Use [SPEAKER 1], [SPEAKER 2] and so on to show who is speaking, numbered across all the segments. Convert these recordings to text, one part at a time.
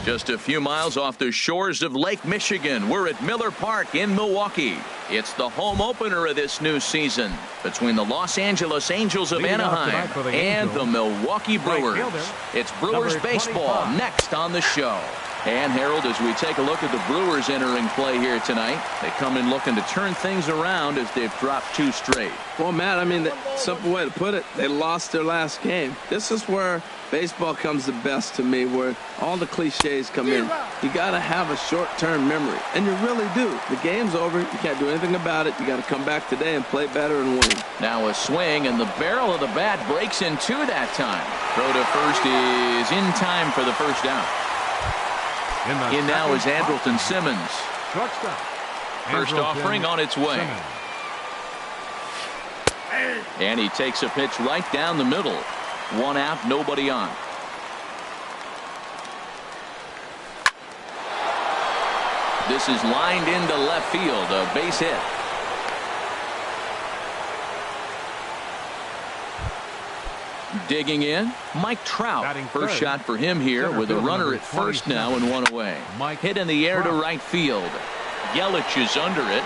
[SPEAKER 1] Just a few miles off the shores of Lake Michigan, we're at Miller Park in Milwaukee. It's the home opener of this new season between the Los Angeles Angels of Anaheim and the Milwaukee Brewers. It's Brewers baseball next on the show. And Harold, as we take a look at the Brewers entering play here tonight, they come in looking to turn things around as they've dropped 2 straight.
[SPEAKER 2] Well, Matt, I mean, the simple way to put it, they lost their last game. This is where baseball comes the best to me, where all the cliches come in. You got to have a short-term memory, and you really do. The game's over. You can't do anything about it. You got to come back today and play better and win.
[SPEAKER 1] Now a swing, and the barrel of the bat breaks in 2 that time. Throw to first is in time for the first out. In now is Andrelton Simmons. First offering on its way. And he takes a pitch right down the middle. 1 out, nobody on. This is lined into left field, a base hit. Digging in, Mike Trout. First shot for him here with a runner at first now and 1 away. Hit in the air to right field. Yelich is under it.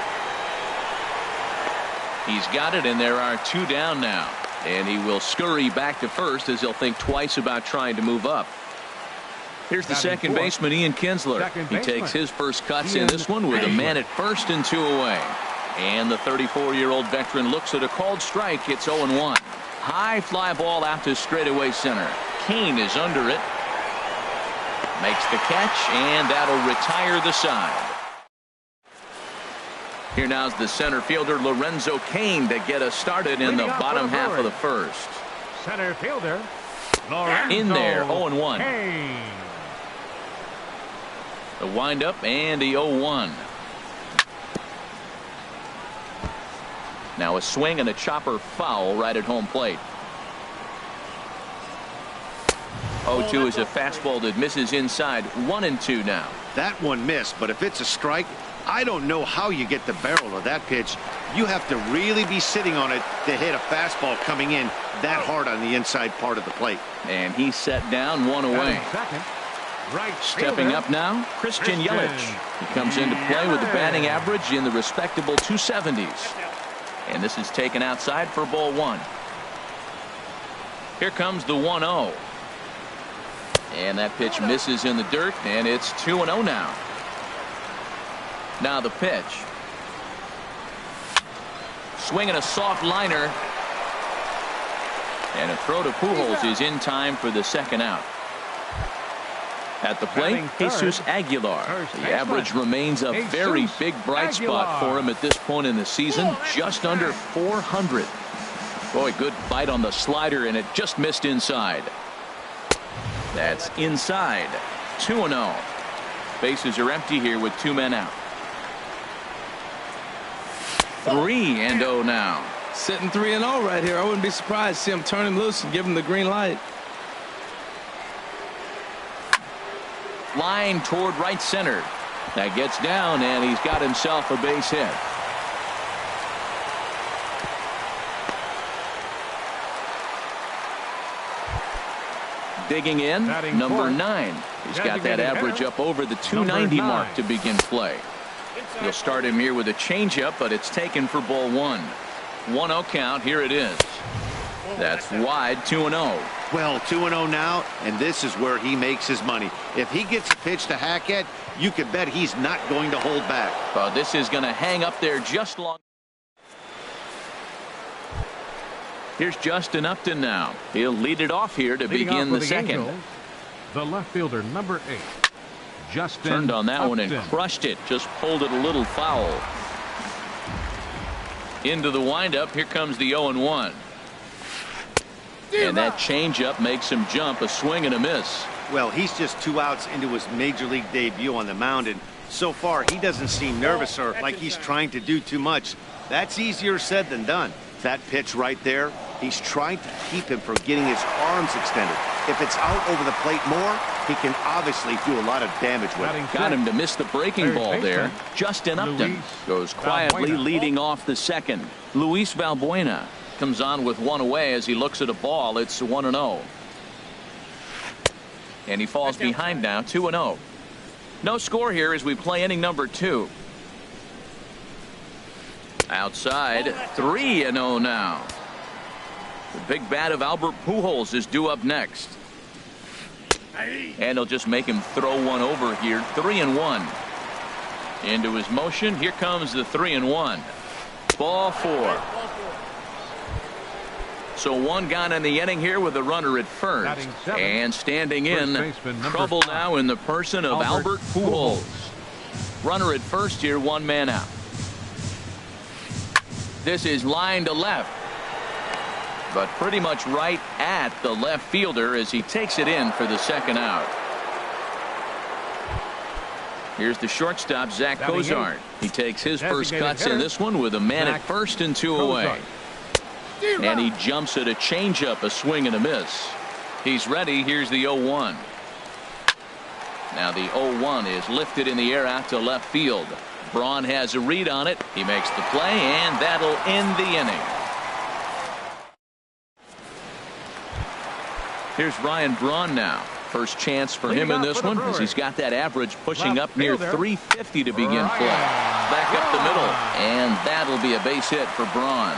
[SPEAKER 1] He's got it, and there are 2 down now. And he will scurry back to first as he'll think twice about trying to move up. Here's the second baseman, Ian Kinsler. He takes his first cuts in this one with a man at first and 2 away. And the 34-year-old veteran looks at a called strike. It's 0-1. High fly ball out to straightaway center. Kane is under it. Makes the catch, and that'll retire the side. Here now's the center fielder Lorenzo Kane to get us started in the bottom half of the first.
[SPEAKER 3] Center fielder Lorenzo
[SPEAKER 1] in there, 0-1.
[SPEAKER 3] Kane.
[SPEAKER 1] The windup and the 0-1. Now a swing and a chopper foul right at home plate. 0-2 is a fastball that misses inside. 1-2 now.
[SPEAKER 4] That one missed, but if it's a strike, I don't know how you get the barrel of that pitch. You have to really be sitting on it to hit a fastball coming in that hard on the inside part of the plate.
[SPEAKER 1] And he's set down, 1 away. Stepping up now, Christian Yelich. He comes into play with a batting average in the respectable 270s. And this is taken outside for ball 1. Here comes the 1-0. And that pitch misses in the dirt, and it's 2-0 now. Now the pitch. Swinging a soft liner. And a throw to Pujols is in time for the second out. At the plate, Jesus Aguilar. The average remains a very big bright spot for him at this point in the season. Just under 400. Boy, good bite on the slider, and it just missed inside. That's inside. 2-0. Bases are empty here with 2 men out. 3-0 now.
[SPEAKER 2] Sitting 3-0 right here. I wouldn't be surprised to see him turn him loose and give him the green light.
[SPEAKER 1] Line toward right center. That gets down, and he's got himself a base hit. Digging in, number 9. He's got that average up over the 290 mark to begin play. You'll start him here with a changeup, but it's taken for ball 1. 1-0 count. Here it is. That's wide. 2-0.
[SPEAKER 4] Well, 2-0 now, and this is where he makes his money. If he gets a pitch to hack at, you could bet he's not going to hold back.
[SPEAKER 1] Well, this is going to hang up there just long. Here's Justin Upton now. He'll lead it off here to begin the second.
[SPEAKER 3] Angels, the left fielder, number 8. Justin
[SPEAKER 1] turned on that
[SPEAKER 3] Upton.
[SPEAKER 1] one and crushed it. Just pulled it a little foul. Into the windup. Here comes the 0-1. And that changeup makes him jump. A swing and a miss.
[SPEAKER 4] Well, he's just 2 outs into his major league debut on the mound, and so far he doesn't seem nervous or like he's trying to do too much. That's easier said than done. That pitch right there, he's trying to keep him from getting his arms extended. If it's out over the plate more, he can obviously do a lot of damage with it.
[SPEAKER 1] Got him to miss the breaking ball there. Justin Upton goes quietly leading off the second. Luis Valbuena comes on with 1 away as he looks at a ball. It's 1-0. And he falls behind now, 2-0. No score here as we play inning number 2. Outside, 3-0 now. The big bat of Albert Pujols is due up next. And he'll just make him throw one over here. 3-1. Into his motion. Here comes the 3-1. Ball 4. So one gone in the inning here with a runner at first. And standing in, trouble now in the person of Albert Pujols. Runner at first here, one man out. This is line to left, but pretty much right at the left fielder as he takes it in for the second out. Here's the shortstop, Zach Cozart. He takes his first cuts in this one with a man at first and 2 away. And he jumps at a changeup, a swing and a miss. He's ready. Here's the 0-1. Now the 0-1 is lifted in the air out to left field. Braun has a read on it. He makes the play, and that'll end the inning. Here's Ryan Braun now. First chance for him in this one as he's got that average pushing up near 350 to begin play. Back up the middle, and that'll be a base hit for Braun.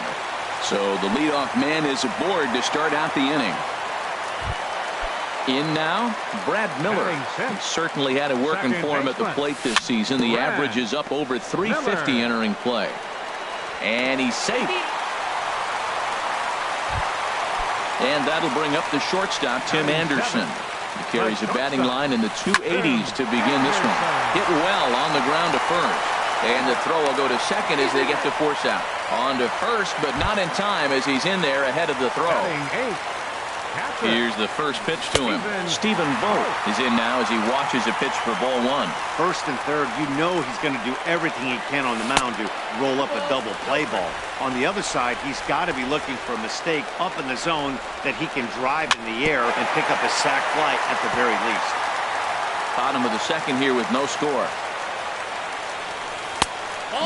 [SPEAKER 1] So the leadoff man is aboard to start out the inning. In now, Brad Miller. He certainly had it working for him at the plate this season. The average is up over 350 entering play. And he's safe. And that'll bring up the shortstop, Tim Anderson. He carries a batting line in the 280s to begin this one. Hit well on the ground to first. And the throw will go to second as they get the force out. On to first, but not in time as he's in there ahead of the throw. Here's the first pitch to him. Stephen Vogt is in now as he watches a pitch for ball 1.
[SPEAKER 4] First and third, you know he's going to do everything he can on the mound to roll up a double play ball. On the other side, he's got to be looking for a mistake up in the zone that he can drive in the air and pick up a sac fly at the very least.
[SPEAKER 1] Bottom of the second here with no score.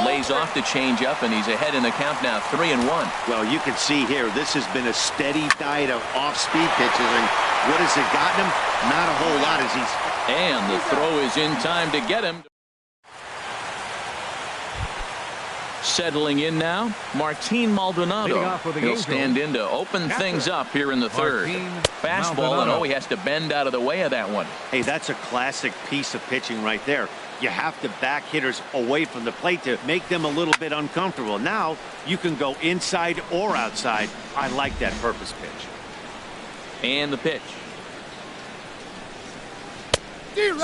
[SPEAKER 1] Lays off the changeup, and he's ahead in the count now, 3-1.
[SPEAKER 4] Well, you can see here, this has been a steady diet of off-speed pitches, and what has it gotten him? Not a whole lot as he's...
[SPEAKER 1] And the throw is in time to get him. Settling in now, Martin Maldonado. He'll stand in to open things up here in the third. Fastball, and he has to bend out of the way of that one.
[SPEAKER 4] Hey, that's a classic piece of pitching right there. You have to back hitters away from the plate to make them a little bit uncomfortable. Now you can go inside or outside. I like that purpose pitch.
[SPEAKER 1] And the pitch.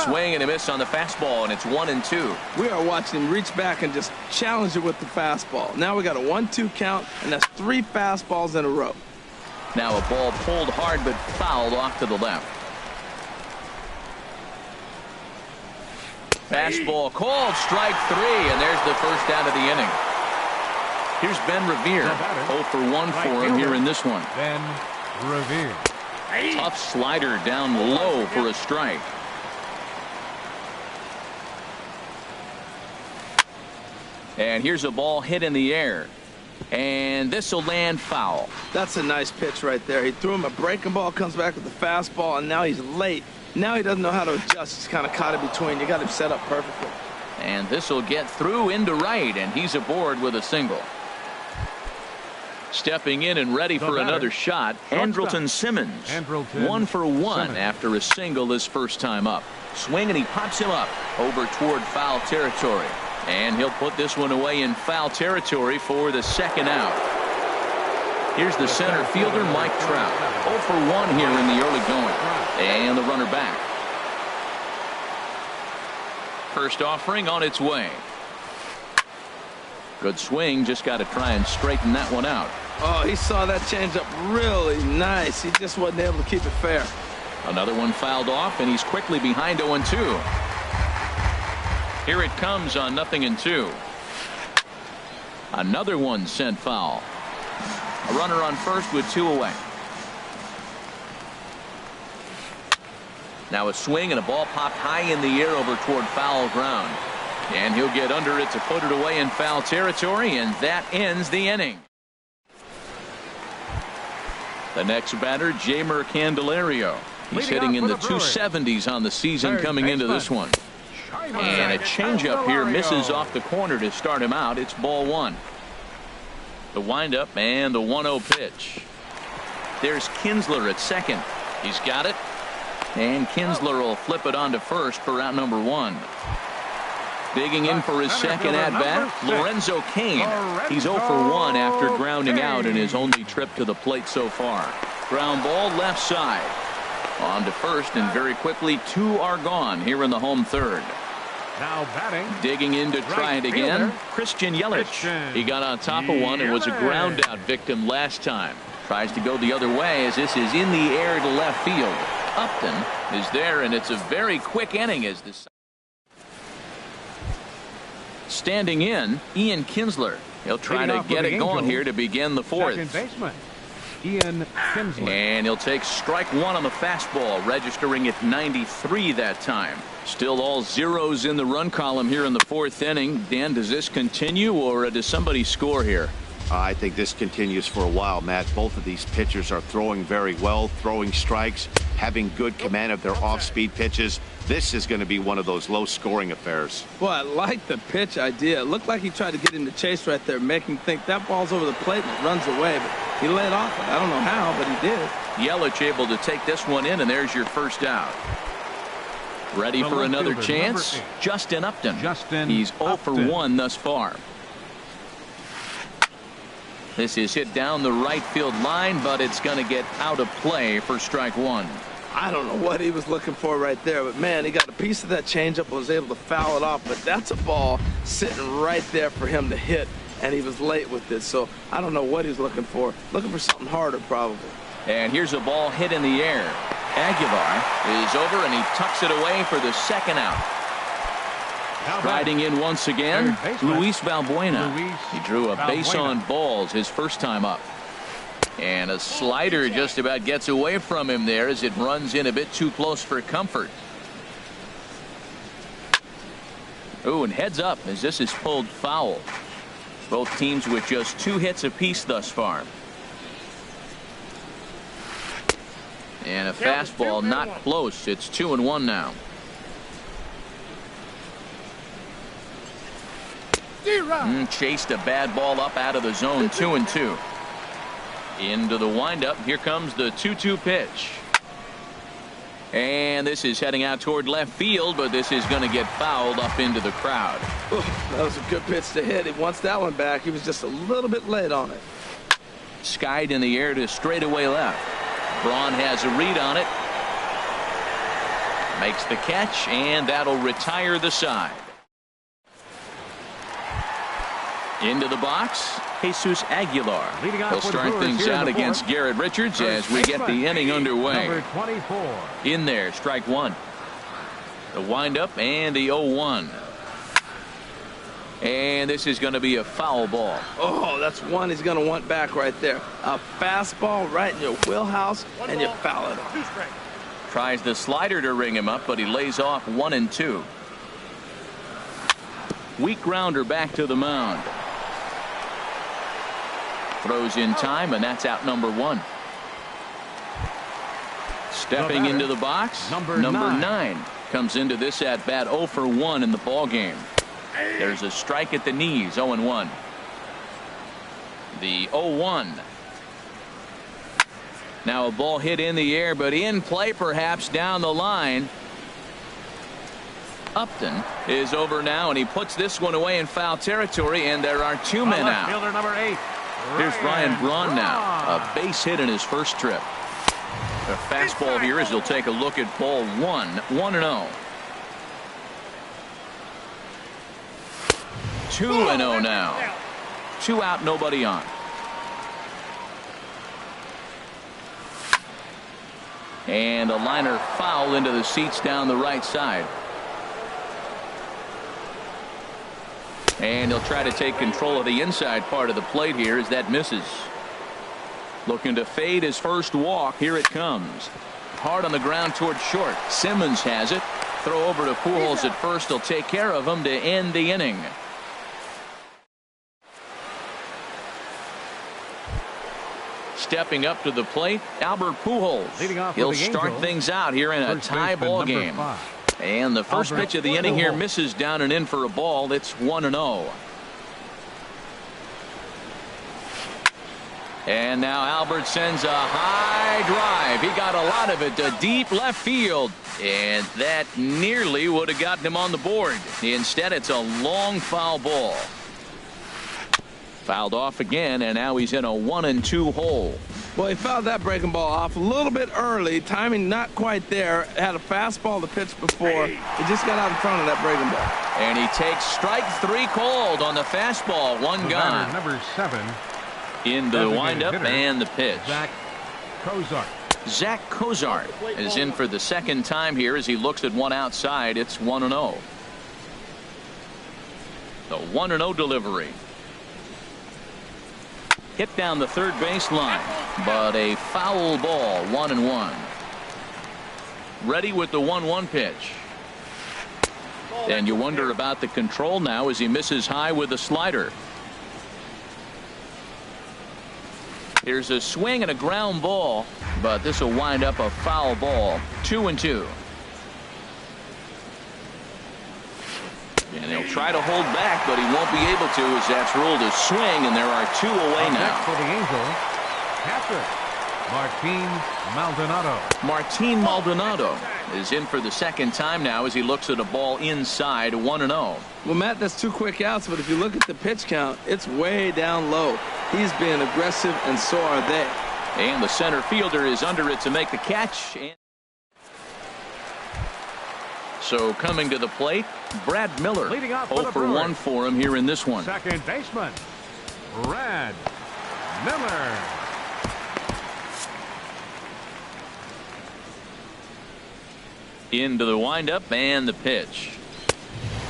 [SPEAKER 1] Swing and a miss on the fastball, and it's 1-2.
[SPEAKER 2] We are watching him reach back and just challenge it with the fastball. Now we got a 1-2 count, and that's 3 fastballs in a row.
[SPEAKER 1] Now a ball pulled hard but fouled off to the left. Fastball called, strike 3, and there's the first out of the inning. Here's Ben Revere. 0 for 1 for him here in this one.
[SPEAKER 3] Ben Revere.
[SPEAKER 1] Tough slider down low for a strike. And here's a ball hit in the air. And this will land foul.
[SPEAKER 2] That's a nice pitch right there. He threw him a breaking ball, comes back with the fastball, and now he's late. Now he doesn't know how to adjust. He's kind of caught in between. You got him set up perfectly.
[SPEAKER 1] And this will get through into right, and he's aboard with a single. Stepping in and ready for another shot, Andrelton Simmons. 1 for 1 after a single his first time up. Swing, and he pops him up over toward foul territory. And he'll put this one away in foul territory for the second out. Here's the center fielder, Mike Trout. 0 for 1 here in the early going. And the runner back. First offering on its way. Good swing, just got to try and straighten that one out.
[SPEAKER 2] Oh, he saw that changeup really nice. He just wasn't able to keep it fair.
[SPEAKER 1] Another one fouled off, and he's quickly behind 0-2. Here it comes on 0-2. Another one sent foul. A runner on first with 2 away. Now a swing, and a ball popped high in the air over toward foul ground. And he'll get under it to put it away in foul territory, and that ends the inning. The next batter, Jeimer Candelario. He's hitting in the 270s on the season coming into this one. And a changeup here misses off the corner to start him out. It's ball one. The windup and the 1-0 pitch. There's Kinsler at second. He's got it. And Kinsler will flip it on to first for out number one. Digging in for his second at-bat, Lorenzo Cain. He's 0 for 1 after grounding out in his only trip to the plate so far. Ground ball left side. On to first, and very quickly 2 are gone here in the home third.
[SPEAKER 3] Now batting.
[SPEAKER 5] Digging in to try it again, Christian Yelich. He got on top of one and was a ground out victim last time. Tries to go the other way as this is in the air to left field. Upton is there, and it's a very quick inning as this. Standing in, Ian Kinsler. He'll try to get it going here to begin the fourth.
[SPEAKER 3] Second baseman, Ian Kinsler.
[SPEAKER 1] And he'll take strike one on the fastball, registering at 93 that time. Still all zeros in the run column here in the fourth inning. Dan, does this continue, or does somebody score here?
[SPEAKER 4] I think this continues for a while, Matt. Both of these pitchers are throwing very well, throwing strikes, having good command of their off-speed pitches. This is going to be one of those low-scoring affairs.
[SPEAKER 2] Well, I like the pitch idea. It looked like he tried to get him to chase right there, make him think that ball's over the plate and it runs away. But he laid off it. I don't know how, but he did.
[SPEAKER 1] Yelich able to take this one in, and there's your first out. Ready for another chance? Justin Upton. He's 0 for 1 thus far. This is hit down the right field line, but it's going to get out of play for strike one.
[SPEAKER 2] I don't know what he was looking for right there, but man, he got a piece of that changeup and was able to foul it off. But that's a ball sitting right there for him to hit, and he was late with it. So I don't know what he's looking for something harder probably.
[SPEAKER 1] And here's a ball hit in the air. Aguilar is over, and he tucks it away for the second out. Riding in once again, Luis Valbuena. He drew a base on balls his first time up. And a slider just about gets away from him there as it runs in a bit too close for comfort. Oh, and heads up as this is pulled foul. Both teams with just 2 hits apiece thus far. And a fastball not close. It's 2-1 now. Chased a bad ball up out of the zone. 2-2. Into the windup. Here comes the 2-2 pitch. And this is heading out toward left field, but this is going to get fouled up into the crowd.
[SPEAKER 2] That was a good pitch to hit. He wants that one back. He was just a little bit late on it.
[SPEAKER 1] Skied in the air to straightaway left. Braun has a read on it. Makes the catch, and that'll retire the side. Into the box, Jesus Aguilar. He'll start things out against Garrett Richards as we get the inning underway.
[SPEAKER 3] Number 24.
[SPEAKER 1] In there, strike one. The windup and the 0-1. And this is going to be a foul ball.
[SPEAKER 2] Oh, that's one he's going to want back right there. A fastball right in your wheelhouse, and you foul it off.
[SPEAKER 1] Tries the slider to ring him up, but he lays off 1-2. Weak grounder back to the mound. Throws in time, and that's out number 1. Stepping into the box, number 9 comes into this at bat 0 for 1 in the ball game. There's a strike at the knees. 0-1. The 0-1. Now a ball hit in the air, but in play perhaps down the line. Upton is over now, and he puts this one away in foul territory, and there are 2 men out.
[SPEAKER 3] Fielder number 8.
[SPEAKER 1] Here's Ryan Braun now. A base hit in his first trip. The fastball here as he'll take a look at ball 1. 1-0. 2-0 now. 2 out, nobody on. And a liner foul into the seats down the right side. And he'll try to take control of the inside part of the plate here as that misses. Looking to fade his first walk. Here it comes. Hard on the ground toward short. Simmons has it. Throw over to Pujols at first. He'll take care of him to end the inning. stepping up to the plate, Albert Pujols. He'll start things out here in a tie ball game. And the first pitch of the inning here misses down and in for a ball. It's 1-0. And now Albert sends a high drive. He got a lot of it to deep left field. And that nearly would have gotten him on the board. Instead, it's a long foul ball. Fouled off again, and now he's in a 1-2 hole.
[SPEAKER 2] Well, he fouled that breaking ball off a little bit early. Timing not quite there. Had a fastball to pitch before. He just got out in front of that breaking ball.
[SPEAKER 1] And he takes strike 3 called on the fastball. One gone.
[SPEAKER 3] Number 7.
[SPEAKER 1] Into the windup and the pitch.
[SPEAKER 3] Zach
[SPEAKER 1] Cozart is in for the second time here as he looks at one outside. It's 1-0. The 1-0 delivery. Hit down the third baseline, but a foul ball. 1-1. Ready with the 1-1 pitch. And you wonder about the control now as he misses high with a slider. Here's a swing and a ground ball, but this will wind up a foul ball. 2-2. And he'll try to hold back, but he won't be able to as that's ruled a swing, and there are 2 away now.
[SPEAKER 3] For the Angel, catcher,
[SPEAKER 1] Martin Maldonado is in for the second time now as he looks at a ball inside. 1-0.
[SPEAKER 2] Well, Matt, that's 2 quick outs, but if you look at the pitch count, it's way down low. He's being aggressive, and so are they.
[SPEAKER 1] And the center fielder is under it to make the catch. So coming to the plate, Brad Miller. 0 for 1 for him here in this one.
[SPEAKER 3] Second baseman, Brad Miller.
[SPEAKER 1] Into the windup and the pitch.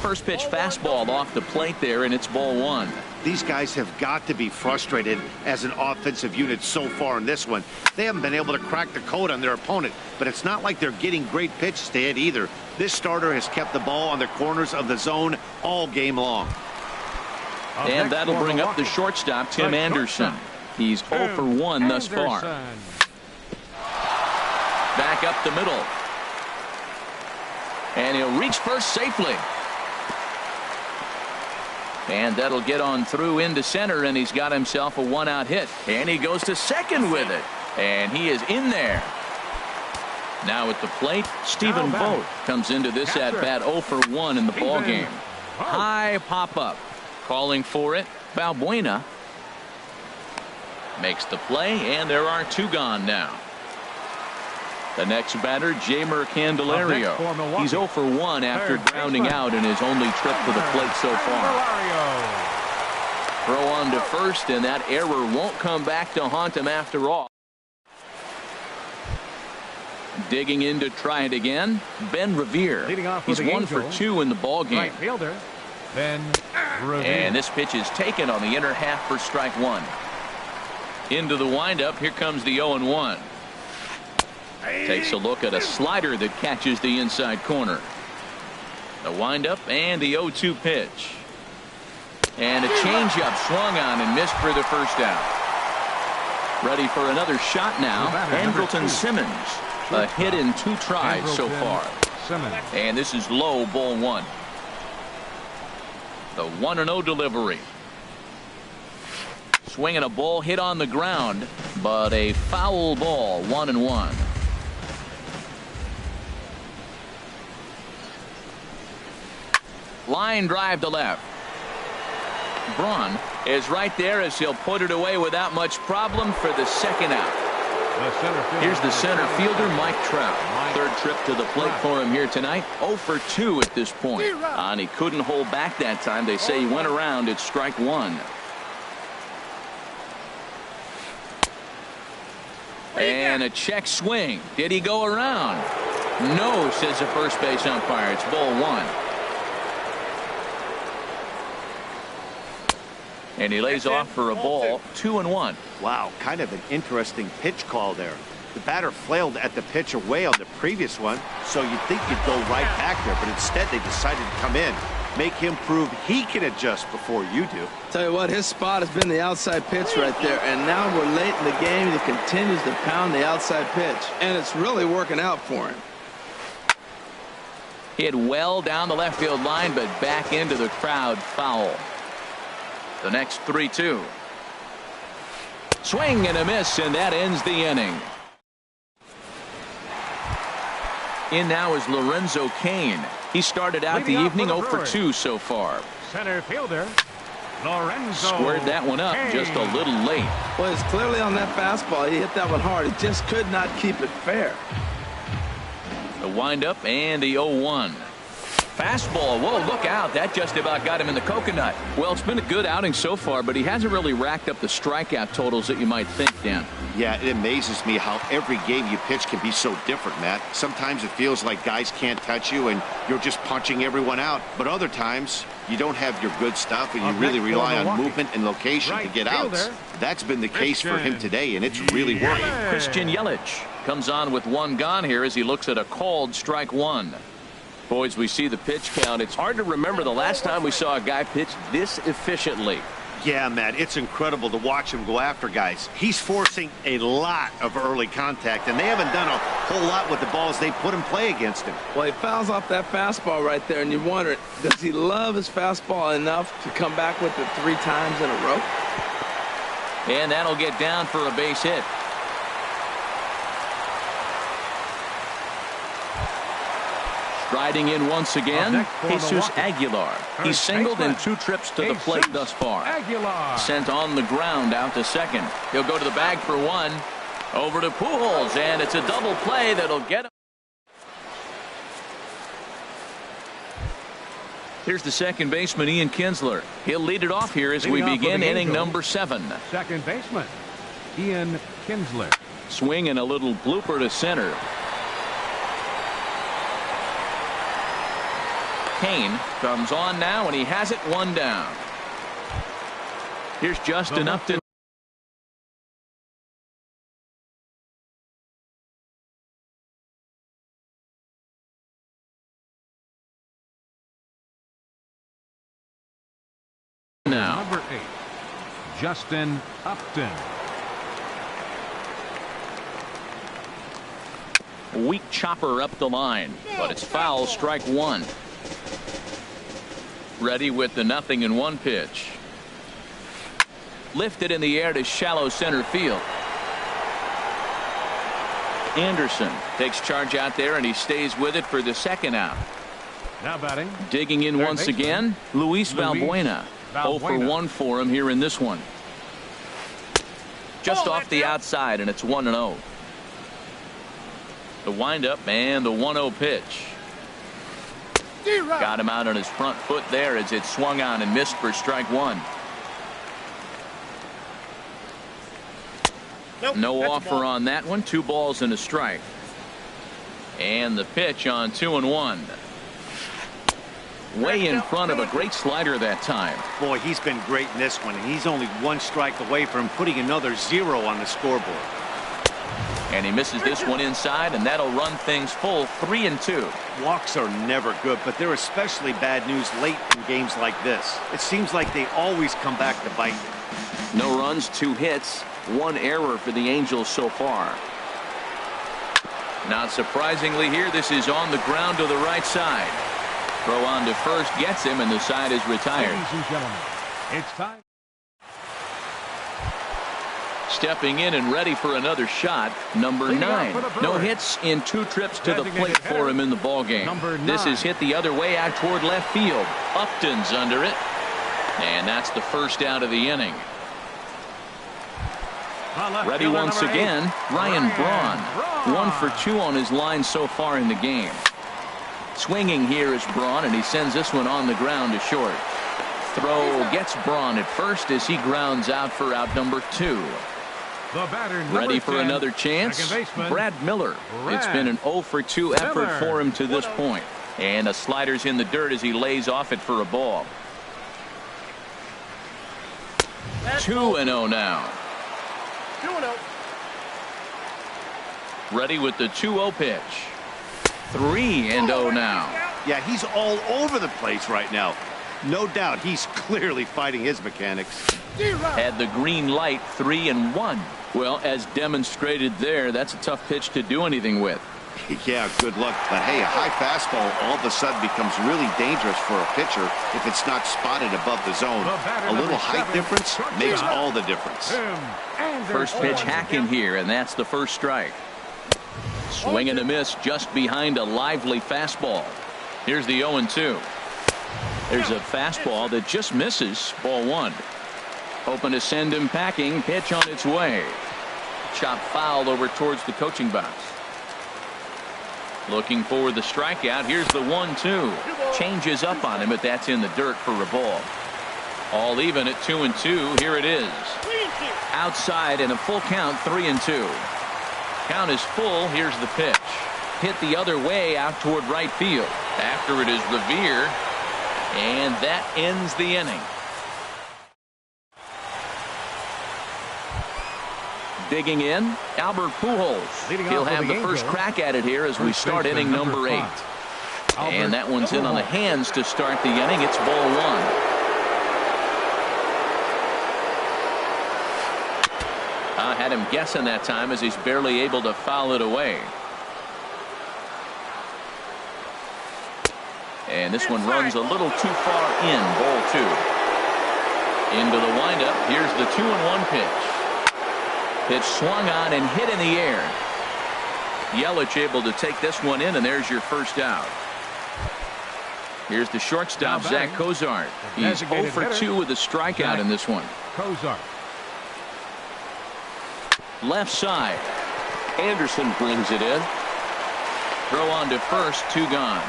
[SPEAKER 1] First pitch fastball off the plate there, and it's ball 1.
[SPEAKER 4] These guys have got to be frustrated as an offensive unit so far in this one. They haven't been able to crack the code on their opponent, but it's not like they're getting great pitches to hit either. This starter has kept the ball on the corners of the zone all game long.
[SPEAKER 1] And that'll bring up the shortstop, Tim Anderson. He's 0 for 1 thus far. Back up the middle. And he'll reach first safely. And that'll get on through into center, and he's got himself a 1-out hit. And he goes to second with it. And he is in there. Now at the plate, Stephen Vogt comes into this at-bat 0 for 1 in the ballgame. High pop-up. Calling for it, Valbuena. Makes the play, and there are 2 gone now. The next batter, Jeimer Candelario. He's 0 for 1 after grounding out in his only trip to the plate so far. Throw on to first, and that error won't come back to haunt him after all. Digging in to try it again, Ben Revere. He's 1 for 2 in the ballgame. And this pitch is taken on the inner half for strike 1. Into the windup, here comes the 0-1. Takes a look at a slider that catches the inside corner. The windup and the 0-2 pitch. And a changeup swung on and missed for the first out. Ready for another shot now, Andrelton Simmons. A hit in 2 tries so far. And this is low, ball 1. The 1-0 delivery. Swinging a ball hit on the ground, but a foul ball. 1-1. Line drive to left. Braun is right there as he'll put it away without much problem for the second out. Here's the center fielder, Mike Trout. Third trip to the plate for him here tonight. 0 for 2 at this point. And he couldn't hold back that time. They say he went around at strike 1. And a check swing. Did he go around? No, says the first base umpire. It's ball 1. And he lays off for a ball. 2-1.
[SPEAKER 4] Wow, kind of an interesting pitch call there. The batter flailed at the pitch away on the previous one, so you'd think you'd go right back there, but instead they decided to come in. Make him prove he can adjust before you do.
[SPEAKER 2] Tell you what, his spot has been the outside pitch right there, and now we're late in the game. He continues to pound the outside pitch, and it's really working out for him.
[SPEAKER 5] Hit well down the left field line, but back into the crowd, foul. The next 3-2. Swing and a miss, and that ends the inning. In now is Lorenzo Cain. He started out the evening 0 for 2 so far.
[SPEAKER 3] Center fielder Lorenzo
[SPEAKER 5] squared that one up just a little late.
[SPEAKER 2] Well, it's clearly on that fastball. He hit that one hard. He just could not keep it fair.
[SPEAKER 5] The windup and the 0-1. Fastball. Whoa, look out. That just about got him in the coconut. Well, it's been a good outing so far, but he hasn't really racked up the strikeout totals that you might think, Dan.
[SPEAKER 4] Yeah, it amazes me how every game you pitch can be so different, Matt. Sometimes it feels like guys can't touch you and you're just punching everyone out. But other times, you don't have your good stuff and you really rely on movement and location to get outs. That's been the case for him today, and it's really working.
[SPEAKER 5] Christian Yelich comes on with one gone here as he looks at a called strike one. Boys, we see the pitch count. It's hard to remember the last time we saw a guy pitch this efficiently.
[SPEAKER 4] Yeah, Matt, it's incredible to watch him go after guys. He's forcing a lot of early contact, and they haven't done a whole lot with the balls they put in play against him.
[SPEAKER 2] Well, he fouls off that fastball right there, and you wonder, does he love his fastball enough to come back with it 3 times in a row?
[SPEAKER 5] And that'll get down for a base hit. Striding in once again, Jesus Aguilar. He's singled in 2 trips to the plate thus far. Sent on the ground out to second. He'll go to the bag for 1. Over to Pujols, and it's a double play that'll get him. Here's the second baseman, Ian Kinsler. He'll lead it off here as we begin inning number 7.
[SPEAKER 3] Second baseman, Ian Kinsler.
[SPEAKER 5] Swing and a little blooper to center. Cain comes on now, and he has it 1 down. Here's Justin Upton. Now,
[SPEAKER 3] number 8, Justin Upton.
[SPEAKER 5] Weak chopper up the line, but it's foul, strike 1. Ready with the 0-1 pitch. Lifted in the air to shallow center field. Anderson takes charge out there, and he stays with it for the second out.
[SPEAKER 3] Now batting.
[SPEAKER 5] Digging in once again, Luis Valbuena. 0 for 1 for him here in this one. Just off the outside, and it's 1-0. The windup and the 1-0 pitch. Got him out on his front foot there as it swung on and missed for strike 1. No offer on that one. 2 balls and a strike. And the pitch on 2-1. Way in front of a great slider that time.
[SPEAKER 4] Boy, he's been great in this one, and he's only 1 strike away from putting another 0 on the scoreboard.
[SPEAKER 5] And he misses this one inside, and that'll run things full 3-2.
[SPEAKER 4] Walks are never good, but they're especially bad news late in games like this. It seems like they always come back to bite.
[SPEAKER 5] No runs, 2 hits, 1 error for the Angels so far. Not surprisingly here, this is on the ground to the right side. Throw on to first gets him, and the side is retired.
[SPEAKER 3] Ladies and gentlemen, it's time.
[SPEAKER 5] Stepping in and ready for another shot, number 9. No hits in 2 trips to the plate for him in the ballgame. This is hit the other way out toward left field. Upton's under it. And that's the first out of the inning. Ready once again, Ryan Braun. 1 for 2 on his line so far in the game. Swinging here is Braun, and he sends this one on the ground to short. Throw gets Braun at first as he grounds out for out number 2. Ready for another chance, Brad Miller. It's been an 0 for 2 effort for him to this point. And a slider's in the dirt as he lays off it for a ball. 2-0 now.
[SPEAKER 1] Ready with the 2-0 pitch. 3-0 now.
[SPEAKER 4] Yeah, he's all over the place right now. No doubt he's clearly fighting his mechanics.
[SPEAKER 1] Had the green light, 3-1. Well, as demonstrated there, that's a tough pitch to do anything with.
[SPEAKER 4] Yeah, good luck. But hey, a high fastball all of a sudden becomes really dangerous for a pitcher if it's not spotted above the zone. A little height difference makes all the difference.
[SPEAKER 1] First pitch hacking here, and that's the first strike. Swing and a miss just behind a lively fastball. Here's the 0-2. There's a fastball that just misses. Ball 1. Hoping to send him packing. Pitch on its way. Chop foul over towards the coaching box. Looking for the strikeout. Here's the 1-2. Changes up on him, but that's in the dirt for a ball. All even at 2-2. Here it is. Outside and a full count, 3-2. Count is full. Here's the pitch. Hit the other way out toward right field. After it is Revere. And that ends the inning. Digging in, Albert Pujols. He'll have the first crack at it here as we start inning number 8. And that one's in on the hands to start the inning. It's ball 1. Had him guessing that time as he's barely able to foul it away. And this one runs a little too far in. Ball 2. Into the windup. Here's the 2-1 pitch. Pitch swung on and hit in the air. Yelich able to take this one in, and there's your first out. Here's the shortstop, Zach Cozart. He's 0 for 2 with a strikeout in this one.
[SPEAKER 3] Cozart.
[SPEAKER 1] Left side. Anderson brings it in. Throw on to first, 2 gone.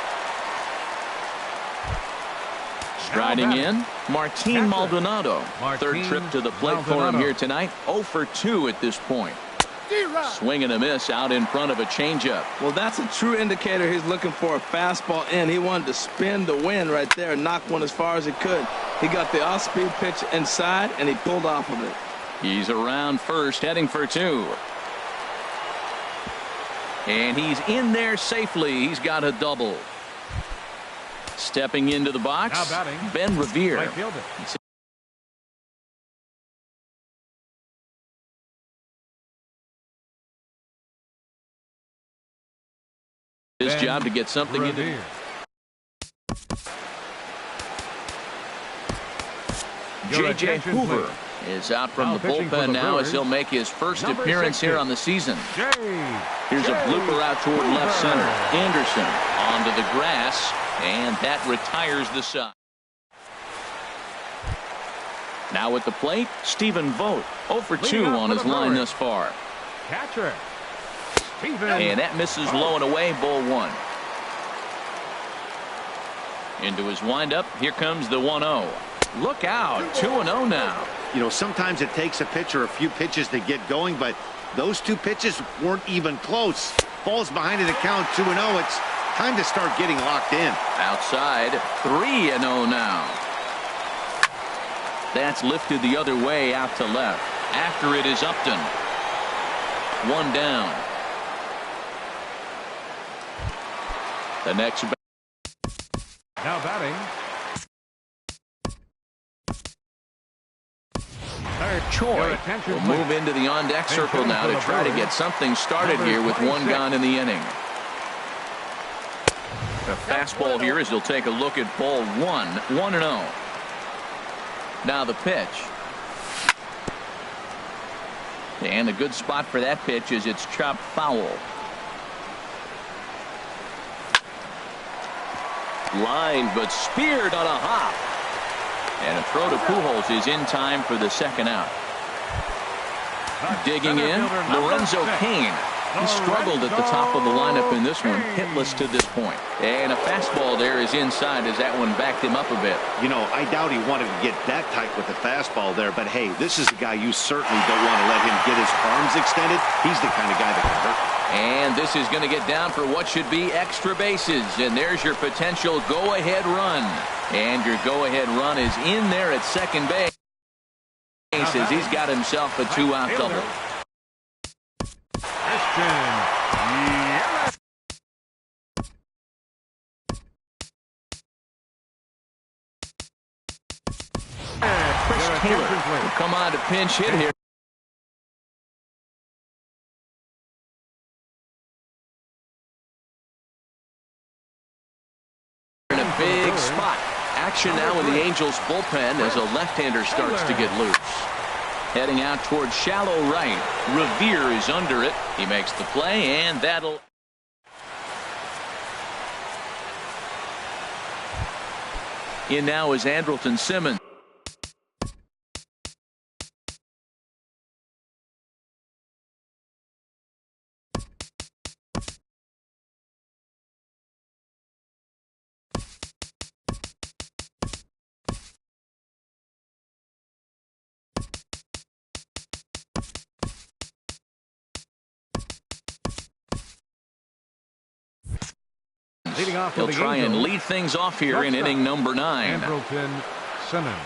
[SPEAKER 1] Striding in, Martin Maldonado. Third trip to the plate for him here tonight. 0 for 2 at this point. Swing and a miss out in front of a changeup.
[SPEAKER 2] Well, that's a true indicator he's looking for a fastball in. He wanted to spin the wind right there and knock one as far as he could. He got the off-speed pitch inside, and he pulled off of it.
[SPEAKER 1] He's around first, heading for 2. And he's in there safely. He's got a double. Stepping into the box, Ben Revere. His job to get something into. J.J. Hoover is out from the bullpen now as he'll make his first appearance here on the season. Here's a blooper out toward left center. Anderson onto the grass, and that retires the side. Now at the plate, Stephen Vogt. 0 for 2 on his line thus far.
[SPEAKER 3] Catcher.
[SPEAKER 1] And that misses low and away. Ball 1. Into his windup. Here comes the 1-0. Look out. 2-0 now.
[SPEAKER 4] You know, sometimes it takes a pitcher a few pitches to get going, but those 2 pitches weren't even close. Falls behind in the count, 2-0. It's time to start getting locked in.
[SPEAKER 1] Outside, 3-0 now. That's lifted the other way out to left. After it is Upton. 1 down. The next.
[SPEAKER 3] Now batting.
[SPEAKER 1] Choi will move into the on-deck circle now to try to get something started here with 1 gone in the inning. The fastball here as he'll take a look at ball 1. 1-0. Now the pitch. And a good spot for that pitch is it's chopped foul. Line but speared on a hop. And a throw to Pujols is in time for the second out. Digging in, Lorenzo Cain. He struggled at the top of the lineup in this one, hitless to this point. And a fastball there is inside as that one backed him up a bit.
[SPEAKER 4] You know, I doubt he wanted to get that tight with the fastball there, but hey, this is a guy you certainly don't want to let him get his arms extended. He's the kind of guy that can hurt.
[SPEAKER 1] And this is going to get down for what should be extra bases. And there's your potential go-ahead run. And your go-ahead run is in there at second base. He's got himself a 2-out double. Taylor will come on to pinch hit here. In a big spot. Action now in the Angels bullpen as a left-hander starts to get loose. Heading out towards shallow right. Revere is under it. He makes the play, and that'll... In now is Andrelton Simmons. He'll try and lead things off here in inning number 9.
[SPEAKER 3] Andrelton Simmons.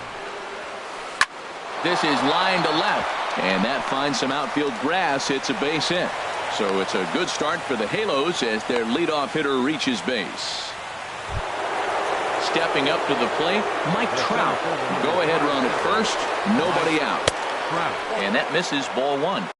[SPEAKER 1] This is line to left, and that finds some outfield grass. It's a base hit. So it's a good start for the Halos as their leadoff hitter reaches base. Stepping up to the plate, Mike Trout. Go ahead run at first, nobody out. And that misses ball 1.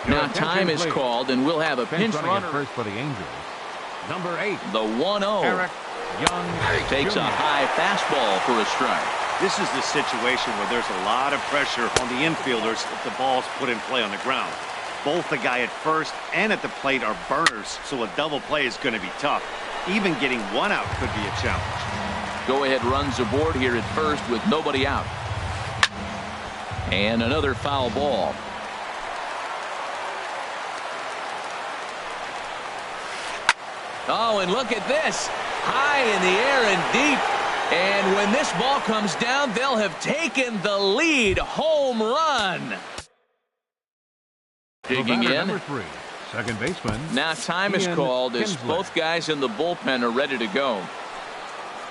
[SPEAKER 1] Now time is called, and we'll have a pinch runner.
[SPEAKER 3] First for the Angels. Number 8.
[SPEAKER 1] The 1-0.
[SPEAKER 3] Eric Young
[SPEAKER 1] Takes a high fastball for a strike.
[SPEAKER 4] This is the situation where there's a lot of pressure on the infielders if the ball's put in play on the ground. Both the guy at first and at the plate are burners, so a double play is going to be tough. Even getting one out could be a challenge.
[SPEAKER 1] Go ahead runs aboard here at first with nobody out. And another foul ball. Oh, and look at this. High in the air and deep. And when this ball comes down, they'll have taken the lead. Home run. Digging in.
[SPEAKER 3] Number 3, second baseman.
[SPEAKER 1] Now time is called as both guys in the bullpen are ready to go.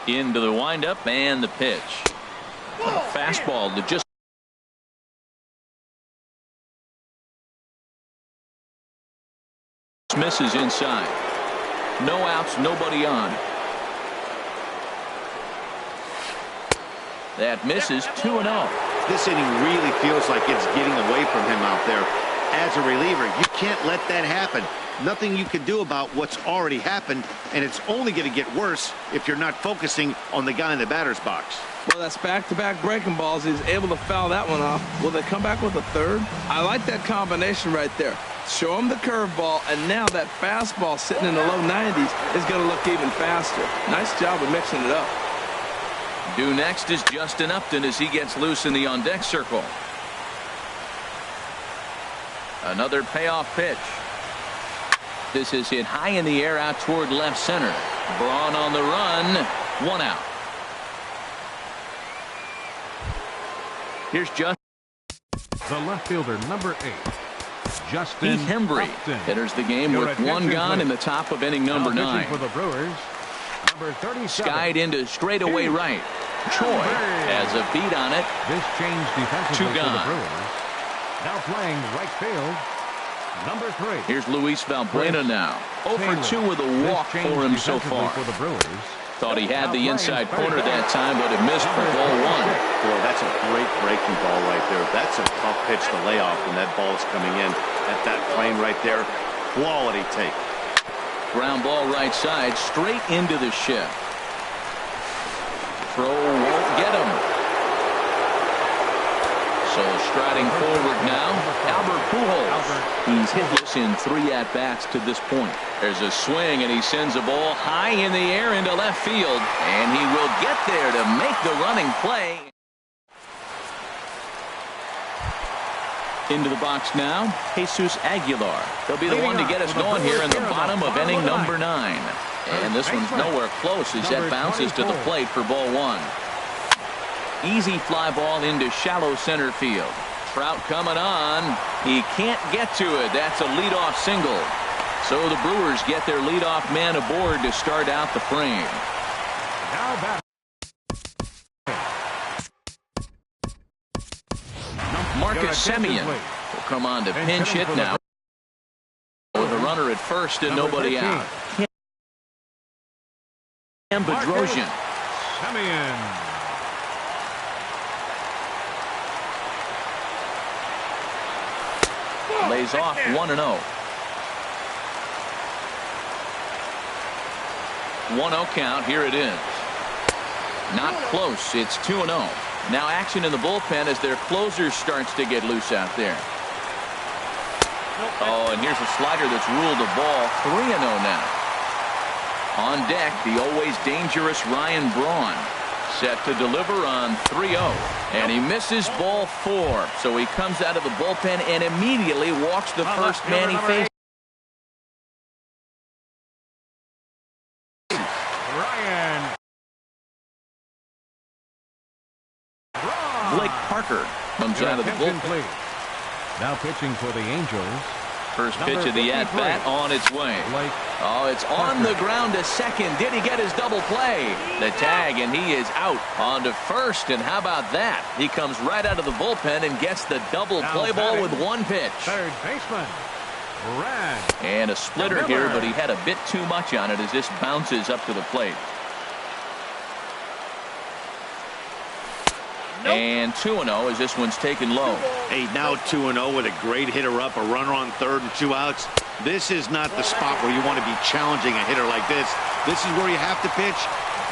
[SPEAKER 1] Into the windup and the pitch. Fastball that just misses inside. No outs, nobody on. That misses 2-0.
[SPEAKER 4] This inning really feels like it's getting away from him out there. As a reliever, you can't let that happen. Nothing you can do about what's already happened, and it's only going to get worse if you're not focusing on the guy in the batter's box.
[SPEAKER 2] Well, that's back-to-back breaking balls. He's able to foul that one off. Will they come back with a third? I like that combination right there. Show him the curveball, and now that fastball sitting in the low 90s is going to look even faster. Nice job of mixing it up.
[SPEAKER 1] Due next is Justin Upton as he gets loose in the on-deck circle. Another payoff pitch. This is hit high in the air out toward left center. Braun on the run. 1 out. Here's just
[SPEAKER 3] the left fielder, number 8. Justin
[SPEAKER 1] Heath Hembry
[SPEAKER 3] Upton.
[SPEAKER 1] enters the game with 1 gone in the top of inning number 9.
[SPEAKER 3] For the Brewers, number 37.
[SPEAKER 1] Skied into straightaway right. Choi has a beat on it.
[SPEAKER 3] This change defensively
[SPEAKER 1] 2
[SPEAKER 3] for
[SPEAKER 1] gone.
[SPEAKER 3] the Brewers. Now playing right field, number 3.
[SPEAKER 1] Here's Luis Valbuena now. 0 for 2 with a walk for him so far.
[SPEAKER 3] For the Brewers.
[SPEAKER 1] Thought he had the inside corner that time, but it missed for ball 1.
[SPEAKER 4] Boy, that's a great breaking ball right there. That's a tough pitch to lay off when that ball is coming in at that plane right there. Quality take.
[SPEAKER 1] Ground ball right side, straight into the shift. Throw won't get him. So striding forward now, Albert Pujols. He's hitless in 3 at-bats to this point. There's a swing, and he sends a ball high in the air into left field, and he will get there to make the running play. Into the box now, Jesus Aguilar. He'll be the one to get us going here in the bottom of inning number 9. And this one's nowhere close as that bounces to the plate for ball 1. Easy fly ball into shallow center field. Trout coming on. He can't get to it. That's a leadoff single. So the Brewers get their leadoff man aboard to start out the frame.
[SPEAKER 3] Now back.
[SPEAKER 1] Semien will come on to pinch hit now with a runner at first and nobody out. And Bedrosian.
[SPEAKER 3] Semien.
[SPEAKER 1] Lays off 1-0. 1-0 count. Here it is. Not close. It's 2-0. Now action in the bullpen as their closer starts to get loose out there. Oh, and here's a slider that's ruled a ball. 3-0 now. On deck, the always dangerous Ryan Braun. Set to deliver on 3-0. And he misses ball 4. So he comes out of the bullpen and immediately walks the first man he faces.
[SPEAKER 3] Ryan Braun.
[SPEAKER 1] Blake Parker comes out of the bullpen.
[SPEAKER 3] Now pitching for the Angels.
[SPEAKER 1] First pitch of the at-bat on its way. Oh, it's on the ground to second. Did he get his double play? The tag, and he is out on to first. And how about that? He comes right out of the bullpen and gets the double play ball with one pitch.
[SPEAKER 3] Third baseman, Rad.
[SPEAKER 1] And a splitter here, but he had a bit too much on it as this bounces up to the plate. And 2-0 as this one's taken low.
[SPEAKER 4] Hey, now 2-0 with a great hitter up, a runner on third and 2 outs. This is not the spot where you want to be challenging a hitter like this. This is where you have to pitch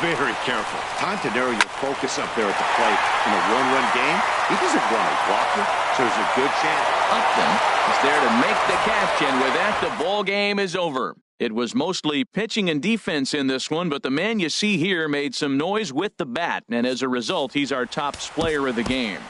[SPEAKER 4] very careful. Time to narrow your focus up there at the plate. In a one-run game, he doesn't want to walk it, so there's a good chance.
[SPEAKER 1] Upton is there to make the catch, and with that, the ball game is over. It was mostly pitching and defense in this one, but the man you see here made some noise with the bat, and as a result, he's our top player of the game.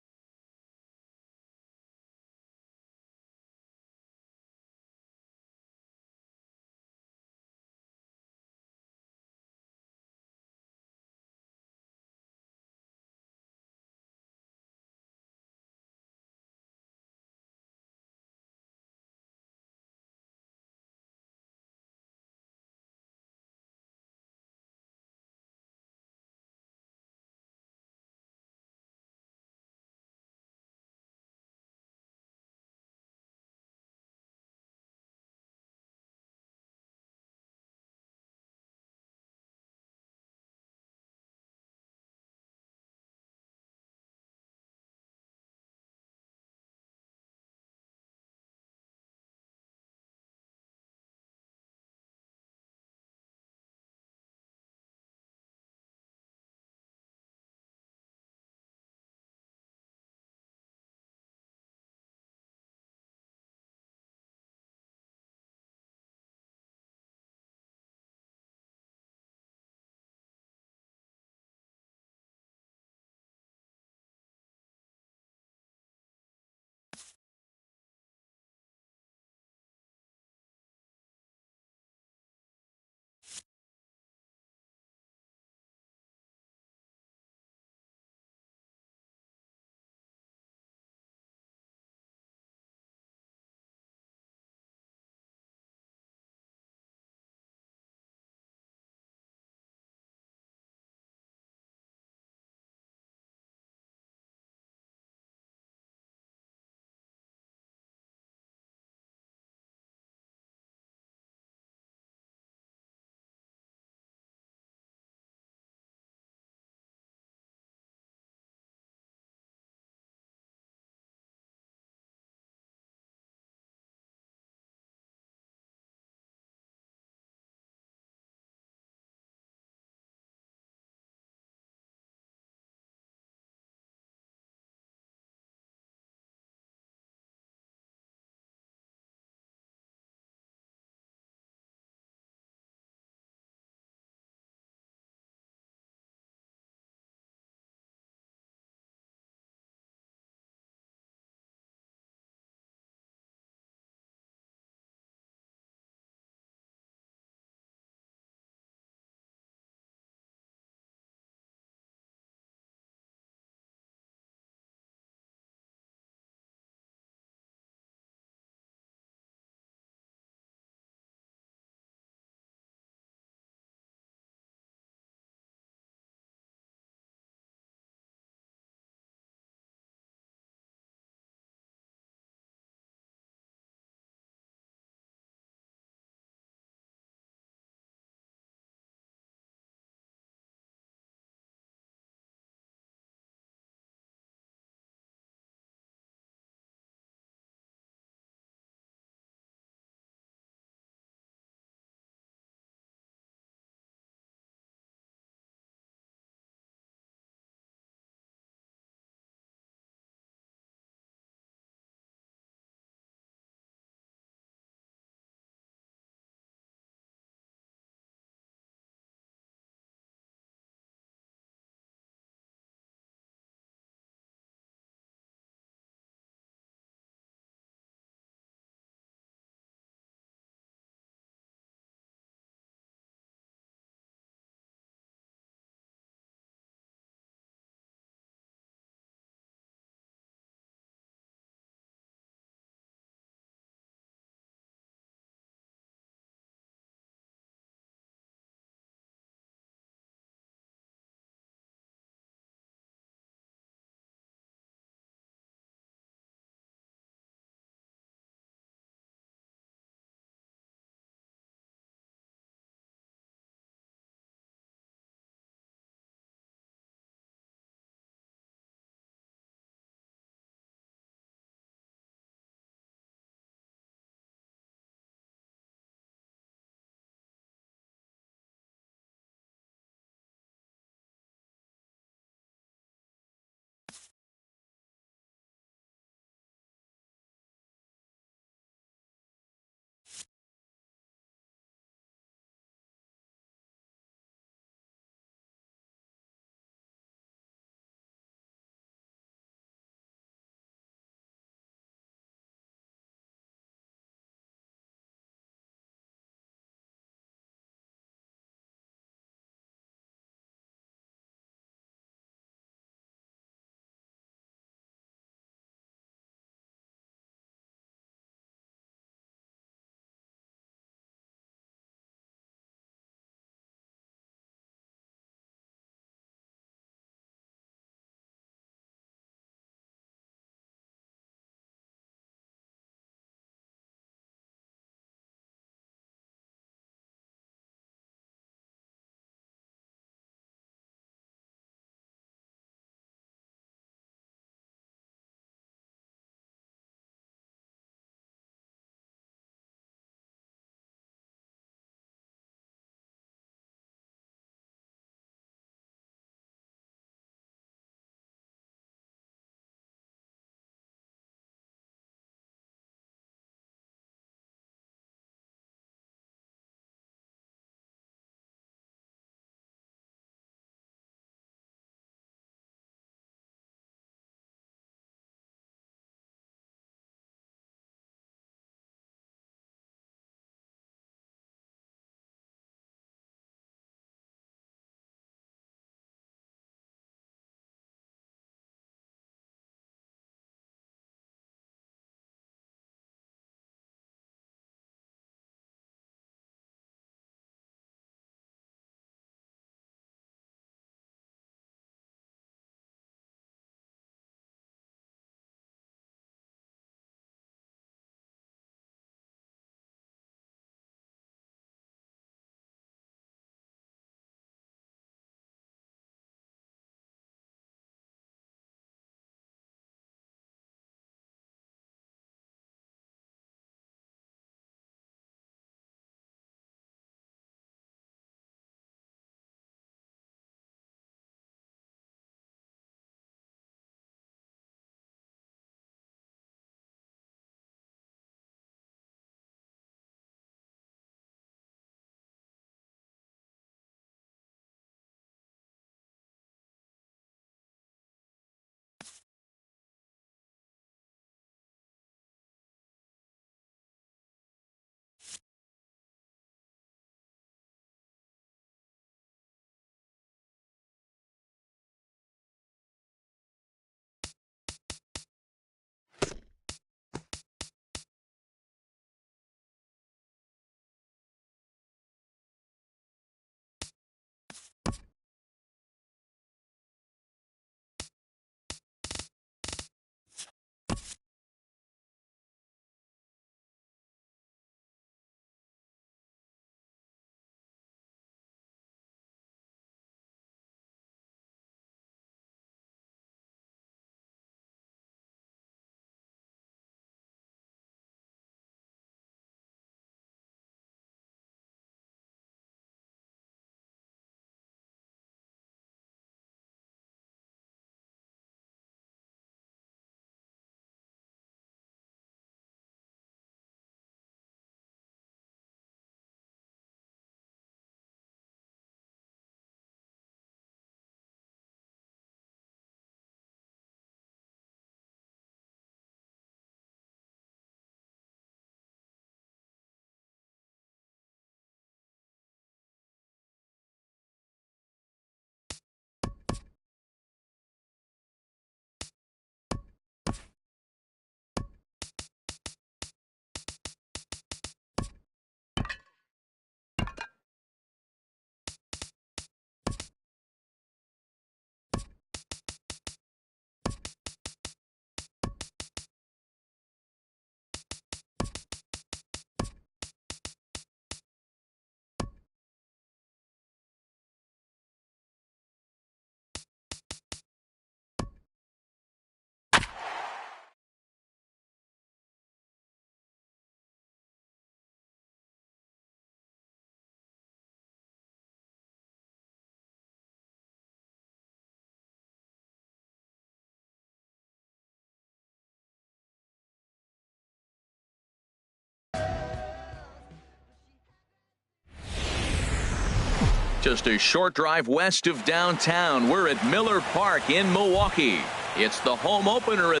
[SPEAKER 1] Just a short drive west of downtown. We're at Miller Park in Milwaukee. It's the home opener of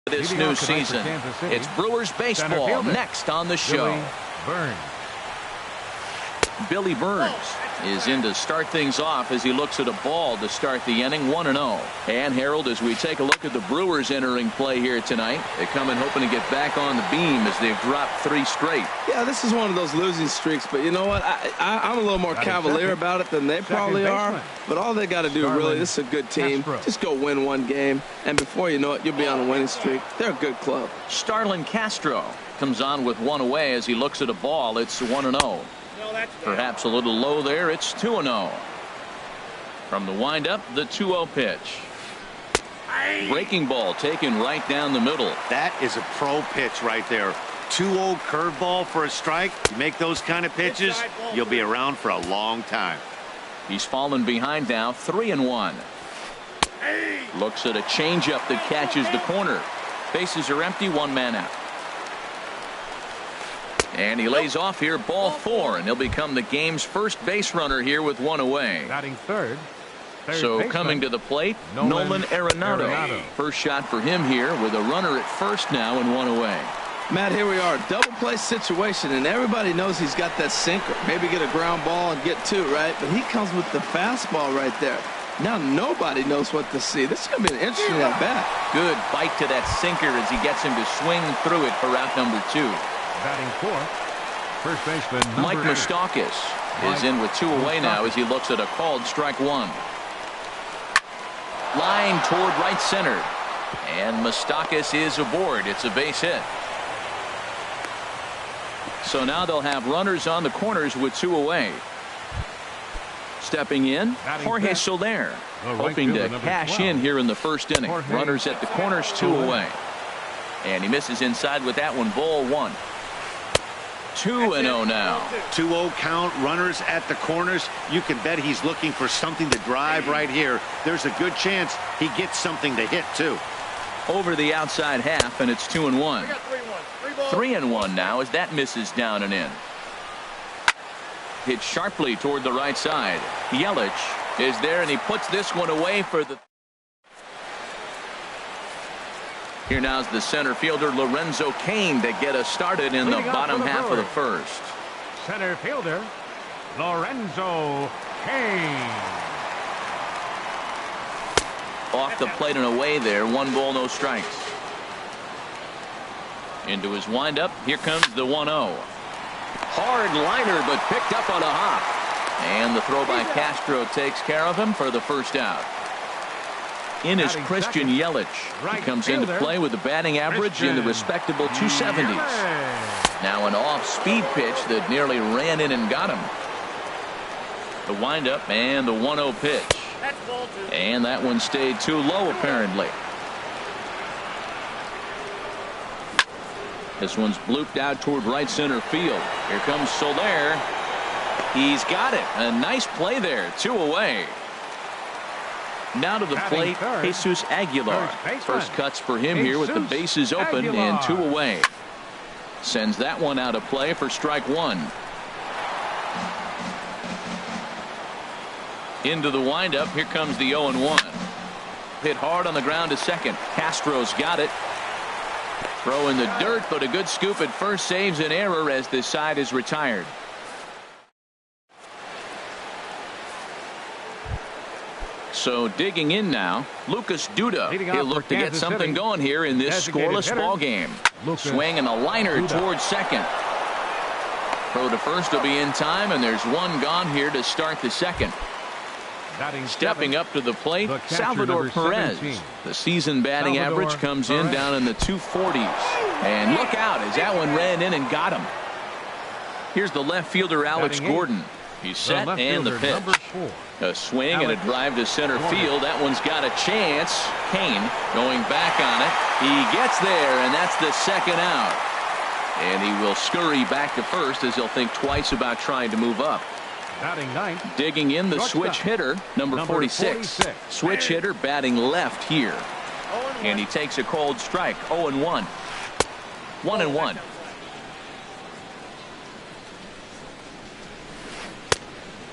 [SPEAKER 1] this new season. It's Brewers baseball next on the show. Billy Burns is in to start things off as he looks at a ball to start the inning, 1-0. And Harold, as we take a look at the Brewers entering play here tonight, they come in hoping to get back on the beam as they've dropped 3 straight.
[SPEAKER 2] Yeah, this is one of those losing streaks, but you know what? I'm a little more cavalier about it than they probably are. But all they got to do, really, this is a good team. Just go win one game, and before you know it, you'll be on a winning streak. They're a good club.
[SPEAKER 1] Starlin Castro comes on with one away as he looks at a ball. It's 1-0. Perhaps a little low there. It's 2-0. From the windup, the 2-0 pitch. Breaking ball taken right down the middle.
[SPEAKER 4] That is a pro pitch right there. 2-0 curveball for a strike. You make those kind of pitches, you'll be around for a long time.
[SPEAKER 1] He's fallen behind now, 3-1. Looks at a changeup that catches the corner. Bases are empty, 1 man out. And he lays off here, ball 4, and he'll become the game's first base runner here with 1 away.
[SPEAKER 3] Batting third
[SPEAKER 1] So coming to the plate, Nolan Arenado. First shot for him here with a runner at first now and 1 away.
[SPEAKER 2] Matt, here we are, double play situation, and everybody knows he's got that sinker. Maybe get a ground ball and get 2, right? But he comes with the fastball right there. Now nobody knows what to see. This is going to be an interesting at-bat.
[SPEAKER 1] Good bite to that sinker as he gets him to swing through it for out number 2.
[SPEAKER 3] Batting fourth, first baseman
[SPEAKER 1] Mike Moustakas is in with 2 away now as he looks at a called strike 1. Line toward right center, and Moustakas is aboard. It's a base hit. So now they'll have runners on the corners with 2 away. Stepping in, Jorge Soler, hoping to cash in here in the first inning. Runners at the corners, 2 away. And he misses inside with that one, ball 1. 2-0 now.
[SPEAKER 4] 2-0 count, runners at the corners. You can bet he's looking for something to drive right here. There's a good chance he gets something to hit, too.
[SPEAKER 1] Over the outside half, and it's 2-1. 3-1 now as that misses down and in. Hit sharply toward the right side. Yelich is there, and he puts this one away for the... Here now's the center fielder Lorenzo Cain to get us started in the bottom half of the first.
[SPEAKER 3] Center fielder Lorenzo Cain.
[SPEAKER 1] Off the plate and away there. 1 ball, no strikes. Into his windup. Here comes the 1-0. Hard liner, but picked up on a hop. And the throw by Castro takes care of him for the first out. In is Christian Yelich. He comes into play with a batting average in the respectable 270s. Now an off-speed pitch that nearly ran in and got him. The windup and the 1-0 pitch. And that one stayed too low apparently. This one's blooped out toward right center field. Here comes Soler. He's got it. A nice play there. 2 away. Now to the plate, Jesus Aguilar. First cuts for him here with the bases open and 2 away. Sends that one out of play for strike 1. Into the windup. Here comes the 0-1. Hit hard on the ground to second. Castro's got it. Throw in the dirt, but a good scoop at first saves an error as this side is retired. So digging in now, Lucas Duda. He'll look to get something going here in this scoreless ball game. Swing and a liner towards second. Throw to first will be in time, and there's 1 gone here to start the second. Stepping up to the plate, Salvador Perez. The season batting average comes in down in the 240s. And look out as that one ran in and got him. Here's the left fielder Alex Gordon. He's set and the pitch. A swing and a drive to center field. That one's got a chance. Cain going back on it. He gets there, and that's the second out. And he will scurry back to first as he'll think twice about trying to move up. Digging in the switch hitter, number 46. Switch hitter batting left here. And he takes a cold strike. 0-1. 1-1.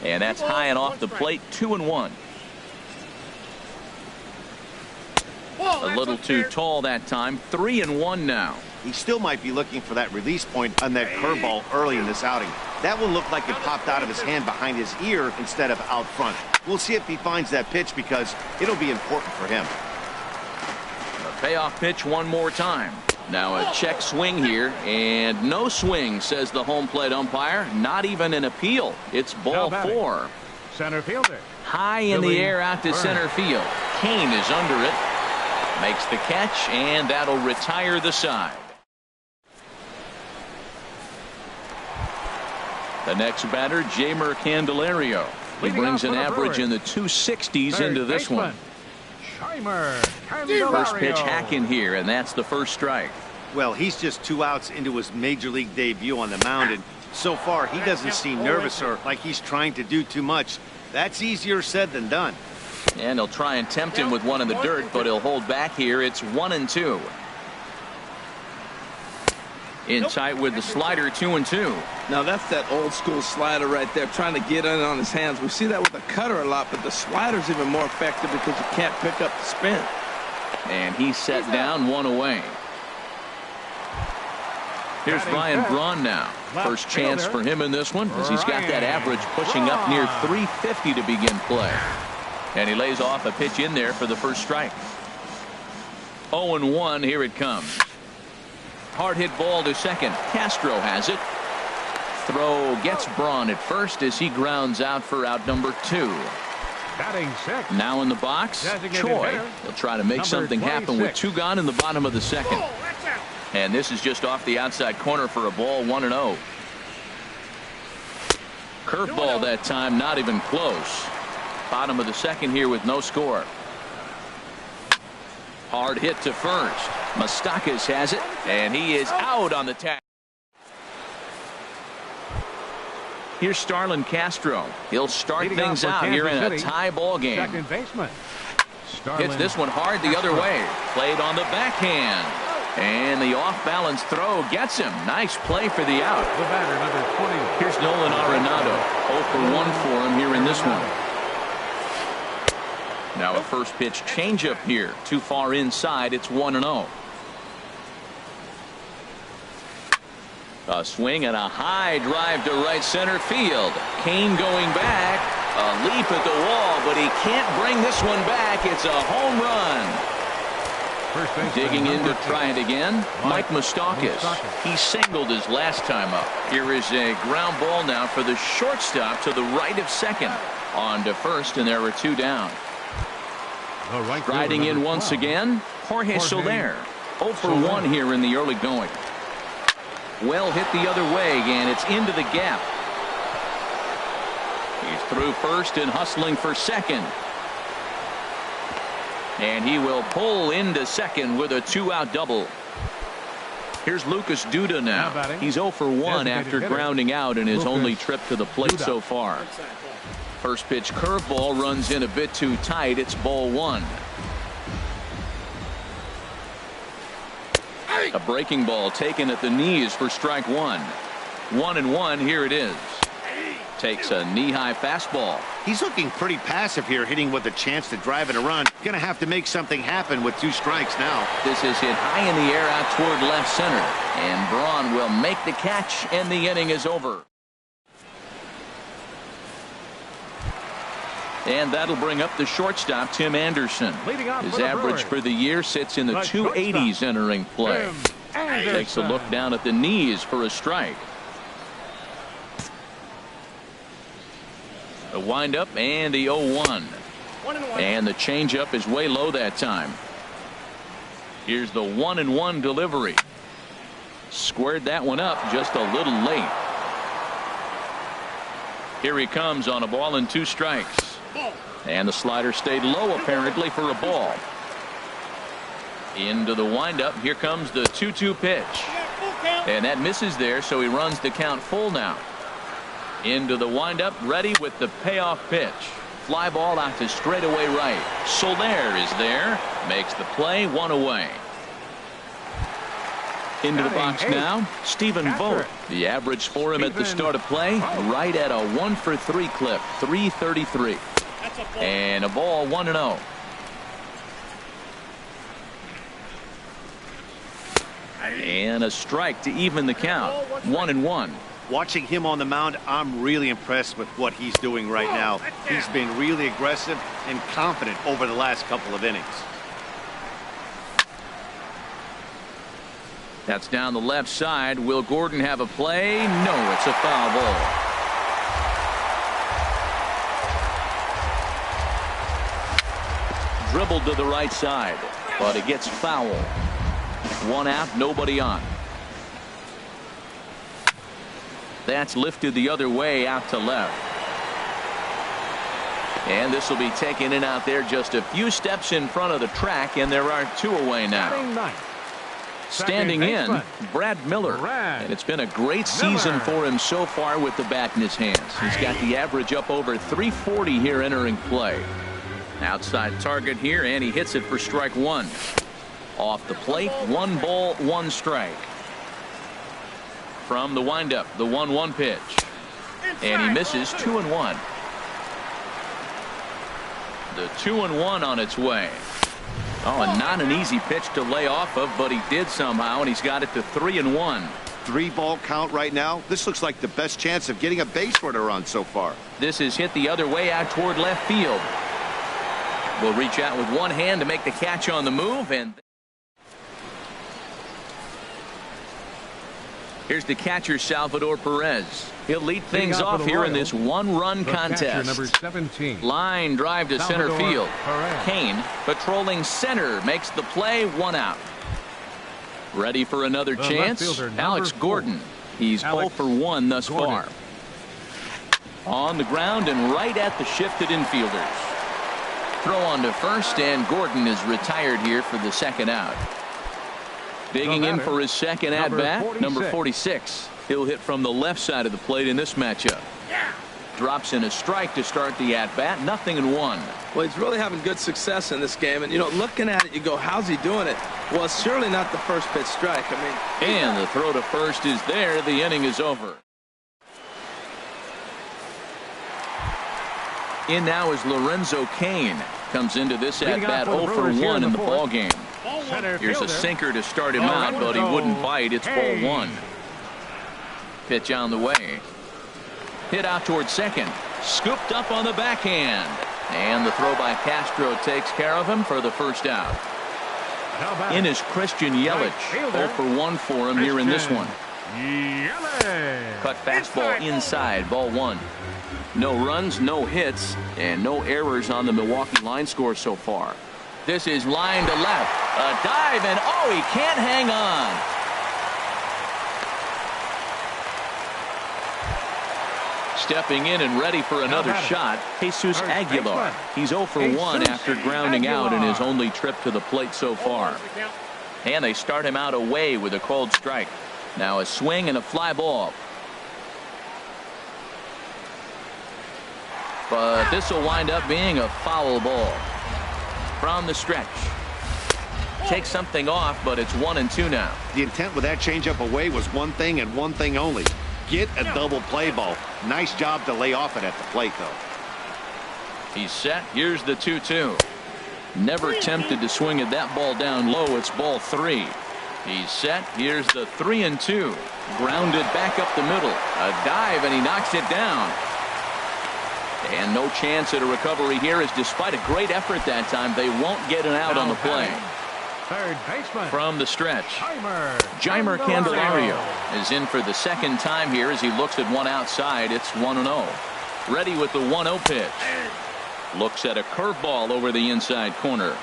[SPEAKER 1] And that's high and off the plate. 2-1. A little too tall that time. 3-1 now.
[SPEAKER 4] He still might be looking for that release point on that curveball early in this outing. That one looked like it popped out of his hand behind his ear instead of out front. We'll see if he finds that pitch because it'll be important for him.
[SPEAKER 1] A payoff pitch one more time. Now a check swing here, and no swing, says the home plate umpire. Not even an appeal. It's ball 4.
[SPEAKER 3] Center fielder.
[SPEAKER 1] High in the air out to center field. Kane is under it. Makes the catch, and that'll retire the side. The next batter, Jeimer Candelario. He brings an average in the 260s into this one. First pitch hacking here, and that's the first strike.
[SPEAKER 4] Well, he's just 2 outs into his major league debut on the mound, and so far he doesn't seem nervous or like he's trying to do too much. That's easier said than done.
[SPEAKER 1] And he'll try and tempt him with one in the dirt, but he'll hold back here. It's 1-2. In tight with the slider, 2-2.
[SPEAKER 2] Now that's that old school slider right there, trying to get in on his hands. We see that with the cutter a lot, but the slider's even more effective because you can't pick up the spin.
[SPEAKER 1] And he's set down, 1 away. Here's Ryan Braun now. First chance for him in this one, as he's got that average pushing up near 350 to begin play. And he lays off a pitch in there for the first strike. 0-1, here it comes. Hard hit ball to second. Castro has it. Throw gets Braun at first as he grounds out for out number 2.
[SPEAKER 3] Batting sixth.
[SPEAKER 1] Now in the box, Choi. He'll try to make something happen with 2 gone in the bottom of the second. And this is just off the outside corner for a ball, 1-0. Curveball that time, not even close. Bottom of the second here with no score. Hard hit to first. Moustakas has it, and he is out on the tag. Here's Starlin Castro. He'll start things out here in a tie ball game.
[SPEAKER 3] Second baseman.
[SPEAKER 1] Hits this one hard the other way. Played on the backhand. And the off-balance throw gets him. Nice play for the out.
[SPEAKER 3] The batter, number 20.
[SPEAKER 1] Here's Nolan Arenado. 0 for 1 for him here in this one. Now a first pitch changeup here. Too far inside. It's 1-0. A swing and a high drive to right center field. Kane going back. A leap at the wall, but he can't bring this one back. It's a home run. Digging in to try it again, Mike Moustakas. He singled his last time up. Here is a ground ball now for the shortstop to the right of second. On to first, and there are 2 down. Riding in once again, Jorge Soler. 0 for 1 here in the early going. Well hit the other way, and it's into the gap. He's through first and hustling for second. And he will pull into second with a 2-out double. Here's Lucas Duda now. He's 0 for 1 after grounding out in his only trip to the plate so far. First pitch curveball runs in a bit too tight. It's ball 1. A breaking ball taken at the knees for strike 1. 1-1. Here it is. Takes a knee-high fastball.
[SPEAKER 4] He's looking pretty passive here, hitting with a chance to drive and a run. Gonna have to make something happen with 2 strikes now.
[SPEAKER 1] This is hit high in the air out toward left center. And Braun will make the catch, and the inning is over. And that'll bring up the shortstop, Tim Anderson. His average for the year sits in the 280s entering play. Takes a look down at the knees for a strike. A windup and the 0-1. And the changeup is way low that time. Here's the 1-1 delivery. Squared that one up just a little late. Here he comes on a ball and 2 strikes. And the slider stayed low apparently for a ball. Into the windup. Here comes the 2-2 pitch. And that misses there, so he runs the count full now. Into the windup, ready with the payoff pitch. Fly ball out to straightaway right. Soler is there. Makes the play, 1 away. Into the box now, Stephen Vogt. The average for him at the start of play, right at a 1-for-3 clip, 333. And a ball 1-0. And a strike to even the count, 1-1.
[SPEAKER 4] Watching him on the mound, I'm really impressed with what he's doing right now. He's been really aggressive and confident over the last couple of innings.
[SPEAKER 1] That's down the left side. Will Gordon have a play? No, it's a foul ball. Dribbled to the right side, but it gets foul. 1 out, nobody on. That's lifted the other way out to left. And this will be taken in out there just a few steps in front of the track, and there are 2 away now. Standing in, Brad Miller. And it's been a great season for him so far with the bat in his hands. He's got the average up over 340 here entering play. Outside target here, and he hits it for strike 1. Off the plate, 1 ball, 1 strike. From the windup, the 1-1 pitch. And he misses 2-1. The 2-1 on its way. Oh, and not an easy pitch to lay off of, but he did somehow, and he's got it to 3-1.
[SPEAKER 4] 3-ball count right now. This looks like the best chance of getting a base runner run so far.
[SPEAKER 1] This is hit the other way out toward left field. Will reach out with one hand to make the catch on the move, and here's the catcher, Salvador Perez. He'll lead things off here in this 1-run contest.
[SPEAKER 3] Number 17.
[SPEAKER 1] Line drive to center field.
[SPEAKER 3] Perez.
[SPEAKER 1] Kane patrolling center makes the play, 1 out. Ready for another chance? Alex Gordon. He's 0 for 1 thus far. On the ground and right at the shifted infielders. Throw on to first, and Gordon is retired here for the 2nd out. Digging in for his 2nd at-bat, number 46. He'll hit from the left side of the plate in this matchup. Drops in a strike to start the at-bat, 0-1.
[SPEAKER 2] Well, he's really having good success in this game. And, you know, looking at it, you go, how's he doing it? Well, it's surely not the first pitch strike. I mean,
[SPEAKER 1] and the throw to first is there. The inning is over. In now is Lorenzo Kane. Comes into this at-bat 0 for 1 in the ball game. Here's a sinker to start him out, but he wouldn't bite. It's ball 1. Pitch on the way. Hit out towards second. Scooped up on the backhand. And the throw by Castro takes care of him for the 1st out. In is Christian Yelich. 0 for 1 for him here in this one. Cut fastball inside, ball 1. No runs, no hits, and no errors on the Milwaukee line score so far. This is line to left. A dive, and oh, he can't hang on. Stepping in and ready for another shot, Jesus Aguilar. He's 0 for 1 after grounding out in his only trip to the plate so far. And they start him out away with a called strike. Now a swing and a fly ball. But this will wind up being a foul ball. From the stretch. Takes something off, but it's 1-2 now.
[SPEAKER 4] The intent with that changeup away was one thing and one thing only. Get a double play ball. Nice job to lay off it at the plate, though.
[SPEAKER 1] He's set. Here's the 2-2. Never tempted to swing at that ball down low. It's ball 3. He's set. Here's the 3-2. Grounded back up the middle. A dive, and he knocks it down. And no chance at a recovery here, as despite a great effort that time, they won't get an out on the play.
[SPEAKER 3] Third baseman.
[SPEAKER 1] From the stretch, Jeimer Candelario is in for the 2nd time here as he looks at one outside. It's 1-0. Ready with the 1-0 pitch. Looks at a curveball over the inside corner.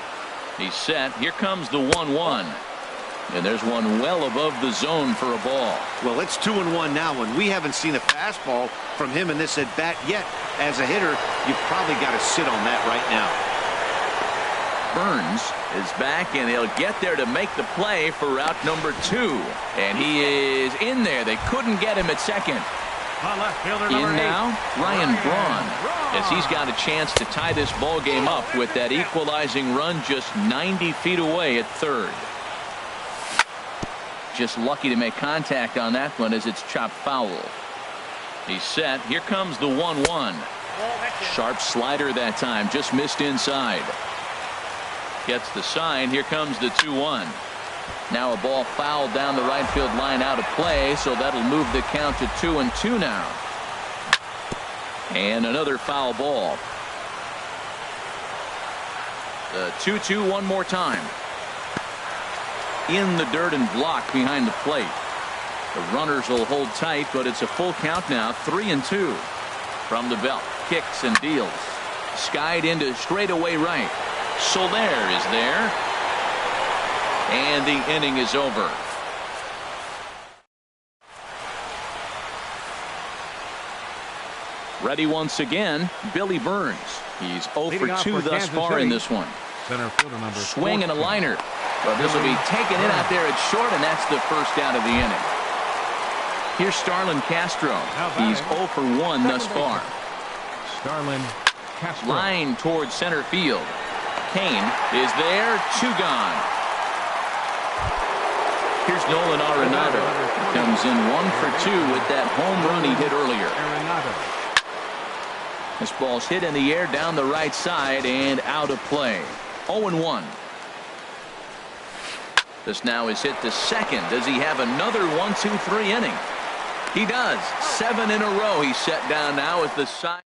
[SPEAKER 1] He's set. Here comes the 1-1. And there's one well above the zone for a ball.
[SPEAKER 4] Well, it's 2-1 now, and we haven't seen a fastball from him in this at bat yet. As a hitter, you've probably got to sit on that right now.
[SPEAKER 1] Burns is back, and he'll get there to make the play for route number 2. And he is in there. They couldn't get him at second. In now, Ryan Braun, as he's got a chance to tie this ball game up with that equalizing run just 90 feet away at third. just lucky to make contact on that one as it's chopped foul. He's set. Here comes the 1-1. Sharp slider that time, just missed inside. Gets the sign. Here comes the 2-1. Now a ball fouled down the right field line out of play, so that'll move the count to 2-2 now. And another foul ball. The 2-2 one more time. In the dirt and blocked behind the plate. The runners will hold tight, but it's a full count now. 3-2 from the belt. Kicks and deals. Skied into straightaway right. Soler is there. And the inning is over. Ready once again, Billy Burns. He's 0 for 2 thus far in this one.
[SPEAKER 3] Center fielder number
[SPEAKER 1] Swing and a liner. Well, this will be taken in out there at short, and that's the first out of the inning. Here's Starlin Castro. He's 0 for 1 thus far.
[SPEAKER 3] Starlin Castro.
[SPEAKER 1] Line towards center field. Kane is there. 2 gone. Here's Nolan Arenado. He comes in 1 for 2 with that home run he hit earlier. This ball's hit in the air down the right side and out of play. 0-1. This now is hit to second. Does he have another 1-2-3 inning? He does. 7 in a row. He's set down now at the side.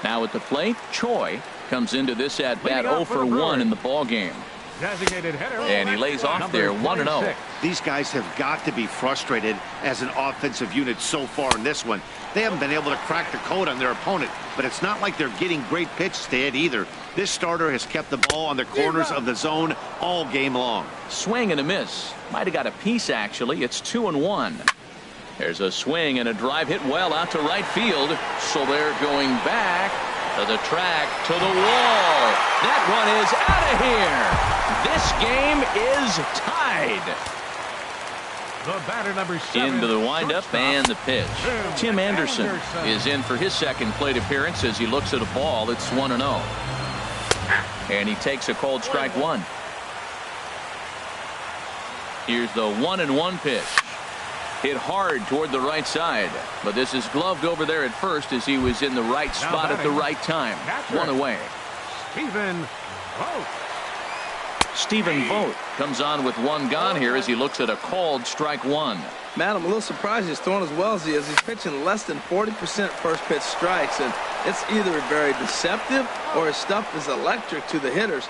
[SPEAKER 1] Now at the plate, Choi comes into this at bat 0 for 1 in the ball game.
[SPEAKER 3] Designated hitter.
[SPEAKER 1] And he lays off there 1-0.
[SPEAKER 4] These guys have got to be frustrated as an offensive unit so far in this one. They haven't been able to crack the code on their opponent, but it's not like they're getting great pitches to hit either. This starter has kept the ball on the corners of the zone all game long.
[SPEAKER 1] Swing and a miss. Might have got a piece, actually. It's 2-1. There's a swing and a drive hit well out to right field. So they're going back to the track, to the wall. That one is out of here. This game is tied.
[SPEAKER 3] The batter number 7.
[SPEAKER 1] Into the windup and the pitch. Tim Anderson is in for his second plate appearance as he looks at a ball. It's 1-0. And he takes a cold strike 1. Here's the 1-1 pitch. Hit hard toward the right side, but this is gloved over there at first as he was in the right spot at the right time. 1 away. Stephen Vogt comes on with 1 gone here as he looks at a called strike 1.
[SPEAKER 2] Matt, I'm a little surprised he's throwing as well as he is. He's pitching less than 40% first pitch strikes, and it's either very deceptive or his stuff is electric to the hitters.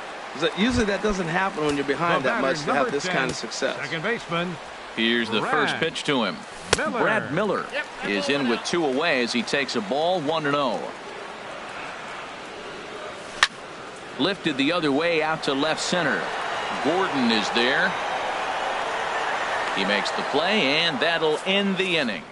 [SPEAKER 2] Usually that doesn't happen when you're behind that much to have this kind of success.
[SPEAKER 3] Second baseman.
[SPEAKER 1] Here's the first pitch to him. Brad Miller is in with 2 away as he takes a ball 1-0. Lifted the other way out to left center. Gordon is there. He makes the play, and that'll end the inning.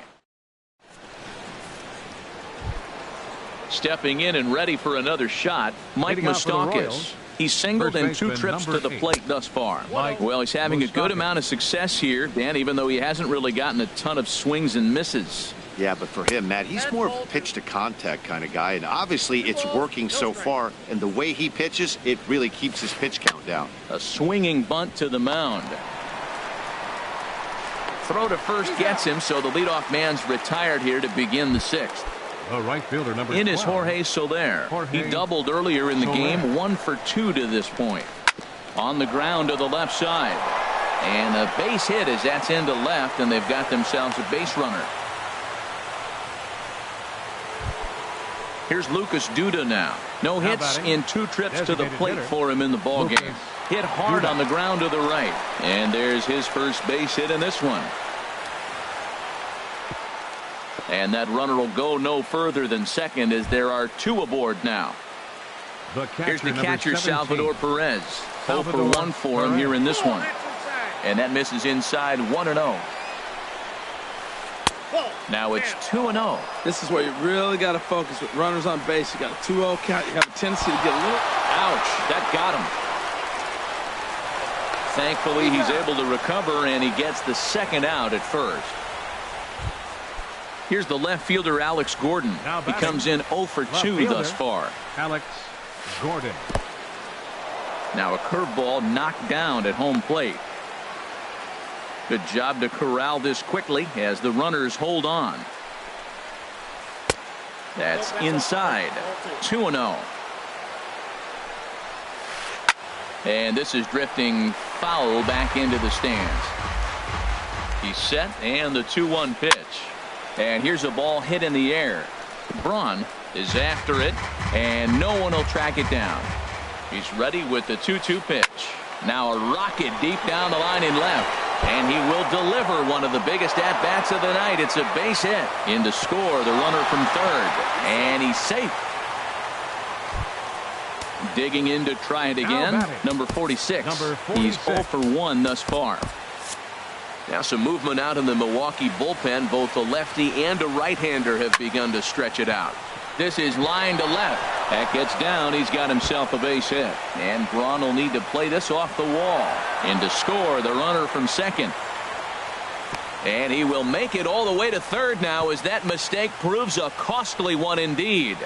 [SPEAKER 1] Stepping in and ready for another shot, Mike Moustakas. He's singled in 2 trips to the plate thus far. Well, he's having a good amount of success here, Dan, even though he hasn't really gotten a ton of swings and misses.
[SPEAKER 4] Yeah, but for him, Matt, he's more of a pitch-to-contact kind of guy, and obviously it's working so far, and the way he pitches, it really keeps his pitch count down.
[SPEAKER 1] A swinging bunt to the mound. Throw to first gets him, so the leadoff man's retired here to begin the 6th.
[SPEAKER 3] The right fielder number 12.
[SPEAKER 1] In is Jorge Soler. He doubled earlier in the game, 1 for 2 to this point. On the ground to the left side. And a base hit as that's into left, and they've got themselves a base runner. Here's Lucas Duda now. No hits in 2 trips to the plate for him in the ballgame. Hit hard on the ground to the right. And there's his first base hit in this one. And that runner will go no further than second as there are 2 aboard now. Here's the catcher, Salvador Perez. 0 for 1 for him here in this one. And that misses inside 1-0. Now it's 2-0.
[SPEAKER 2] This is where you really got to focus with runners on base. You got a 2-0 count. You have a tendency to get a little.
[SPEAKER 1] Ouch. That got him. Thankfully, he's able to recover, and he gets the second out at first. Here's the left fielder, Alex Gordon. He comes in 0 for 2 thus far.
[SPEAKER 3] Alex Gordon.
[SPEAKER 1] Now a curveball knocked down at home plate. Good job to corral this quickly as the runners hold on. That's inside. 2-0. And this is drifting foul back into the stands. He's set, and the 2-1 pitch. And here's a ball hit in the air. Braun is after it, and no one will track it down. He's ready with the 2-2 pitch. Now a rocket deep down the line in left, and he will deliver one of the biggest at-bats of the night. It's a base hit. In to score, the runner from third, and he's safe. Digging in to try it again, number 46. He's 0 for 1 thus far. Now some movement out in the Milwaukee bullpen. Both a lefty and a right-hander have begun to stretch it out. This is line to left. That gets down. He's got himself a base hit. And Braun will need to play this off the wall. In to score, the runner from second. And he will make it all the way to third now, as that mistake proves a costly one indeed.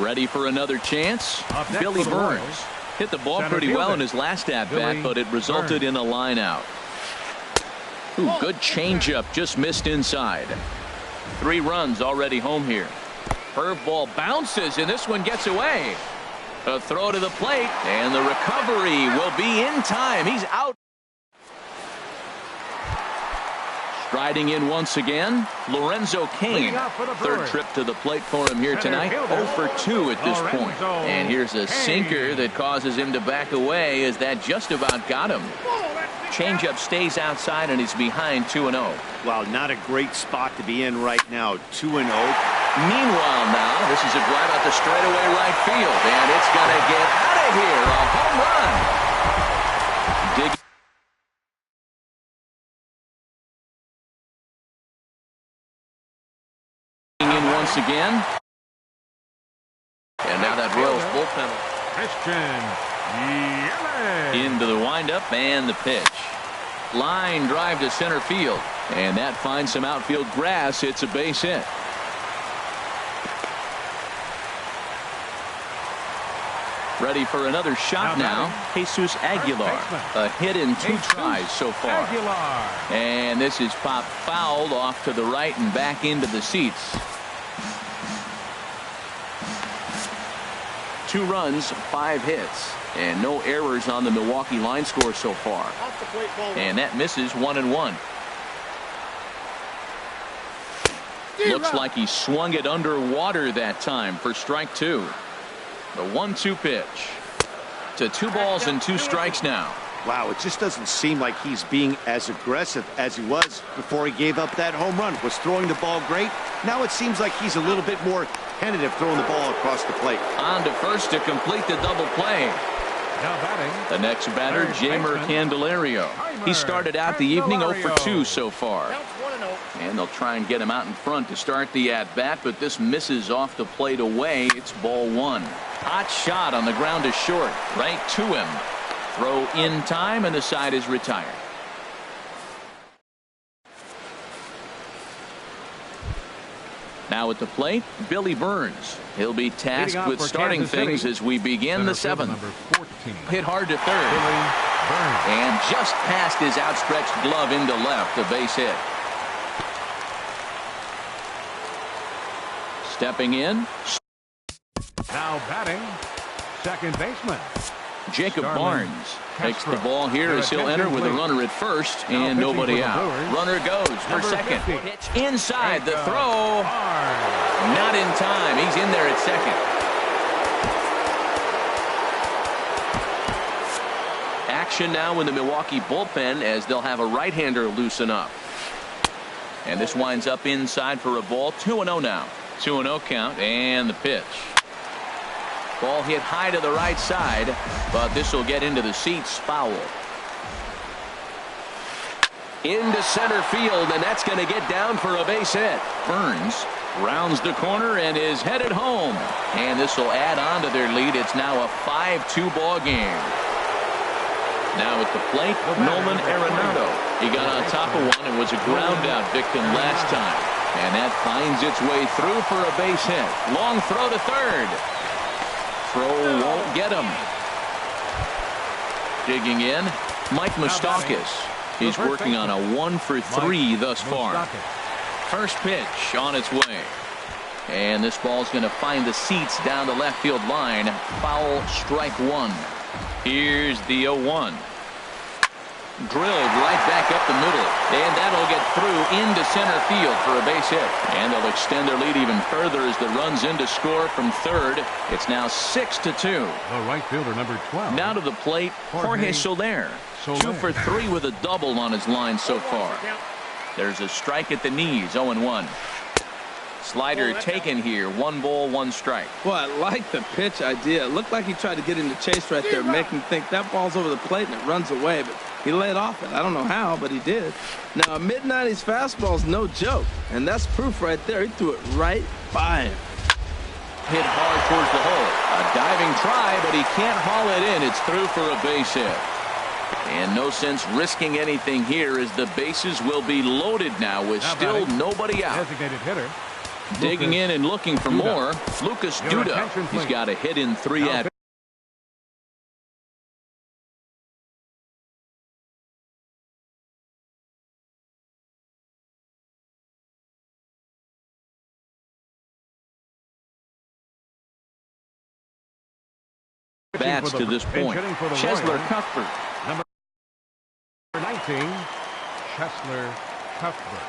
[SPEAKER 1] Ready for another chance? Billy Burns hit the ball pretty well in his last at-bat, but it resulted in a line out. Ooh, good changeup, just missed inside. 3 runs already home here. Curveball bounces, and this one gets away. A throw to the plate, and the recovery will be in time. He's out. Striding in once again, Lorenzo Cain. Third trip to the plate for him here tonight. 0 for 2 at this point. And here's a sinker that causes him to back away, as that just about got him. Changeup stays outside, and he's behind 2-0.
[SPEAKER 4] Wow, not a great spot to be in right now. 2-0.
[SPEAKER 1] Meanwhile now, this is a drive out the straightaway right field, and it's going to get out of here. A home run. Digging in once again. And now that Royals bullpen. Into the windup and the pitch. Line drive to center field, and that finds some outfield grass. It's a base hit. Ready for another shot now. Jesus Aguilar. A hit in 2 tries so far. And this is popped fouled off to the right and back into the seats. 2 runs, 5 hits, and no errors on the Milwaukee line score so far. And that misses 1-1. Looks like he swung it underwater that time for strike 2. The 1-2 pitch. To 2 balls and 2 strikes now.
[SPEAKER 4] Wow, it just doesn't seem like he's being as aggressive as he was before he gave up that home run. Was throwing the ball great. Now it seems like he's a little bit more tentative throwing the ball across the plate.
[SPEAKER 1] On to first to complete the double play.
[SPEAKER 3] Now batting,
[SPEAKER 1] the next batter, Jeimer Candelario. He started out the evening 0 for 2 so far. And they'll try and get him out in front to start the at-bat, but this misses off the plate away. It's ball 1. Hot shot on the ground to short. Right to him. Throw in time, and the side is retired. Now at the plate, Billy Burns. He'll be tasked with starting things as we begin the 7th. Hit hard to third. And just past his outstretched glove into left, a base hit. Stepping in.
[SPEAKER 3] Now batting, second baseman
[SPEAKER 1] Jacob Barnes takes the ball here as he'll enter with a runner at first and nobody out. Runner goes for second. Pitch inside, the throw. Not in time. He's in there at second. Action now in the Milwaukee bullpen as they'll have a right-hander loosen up. And this winds up inside for a ball. 2-0 now. 2-0 count, and the pitch. Ball hit high to the right side, but this will get into the seats. Foul. Into center field, and that's going to get down for a base hit. Burns rounds the corner and is headed home. And this will add on to their lead. It's now a 5-2 ball game. Now at the plate, Nolan Arenado. He got on top of one and was a ground out victim last time. And that finds its way through for a base hit. Long throw to third. Throw won't get him. Digging in, Mike Moustakas. He's working on a 1-for-3 thus far. First pitch on its way. And this ball's going to find the seats down the left field line. Foul, strike one. Here's the 0-1. Drilled right back up the middle. And that'll get through into center field for a base hit. And they'll extend their lead even further as the run's in to score from third. It's now 6-2.
[SPEAKER 3] The right fielder, number 12.
[SPEAKER 1] Now to the plate, Jorge Soler. 2 for 3 with a double on his line so far. There's a strike at the knees, 0-1. Slider taken here, 1 ball, 1 strike.
[SPEAKER 2] Well, I like the pitch idea. It looked like he tried to get into chase right there, make him think that ball's over the plate and it runs away, but he laid off it. I don't know how, but he did. Now, a mid-90s fastball's no joke, and that's proof right there. He threw it right by him.
[SPEAKER 1] Hit hard towards the hole. A diving try, but he can't haul it in. It's through for a base hit. And no sense risking anything here as the bases will be loaded now with still nobody out.
[SPEAKER 3] Designated hitter.
[SPEAKER 1] Digging in and looking for more. Lucas Duda. He's got a hit in 3 at bats to this point. Chesler Cuthbert.
[SPEAKER 3] Number 19, Chesler Cuthbert.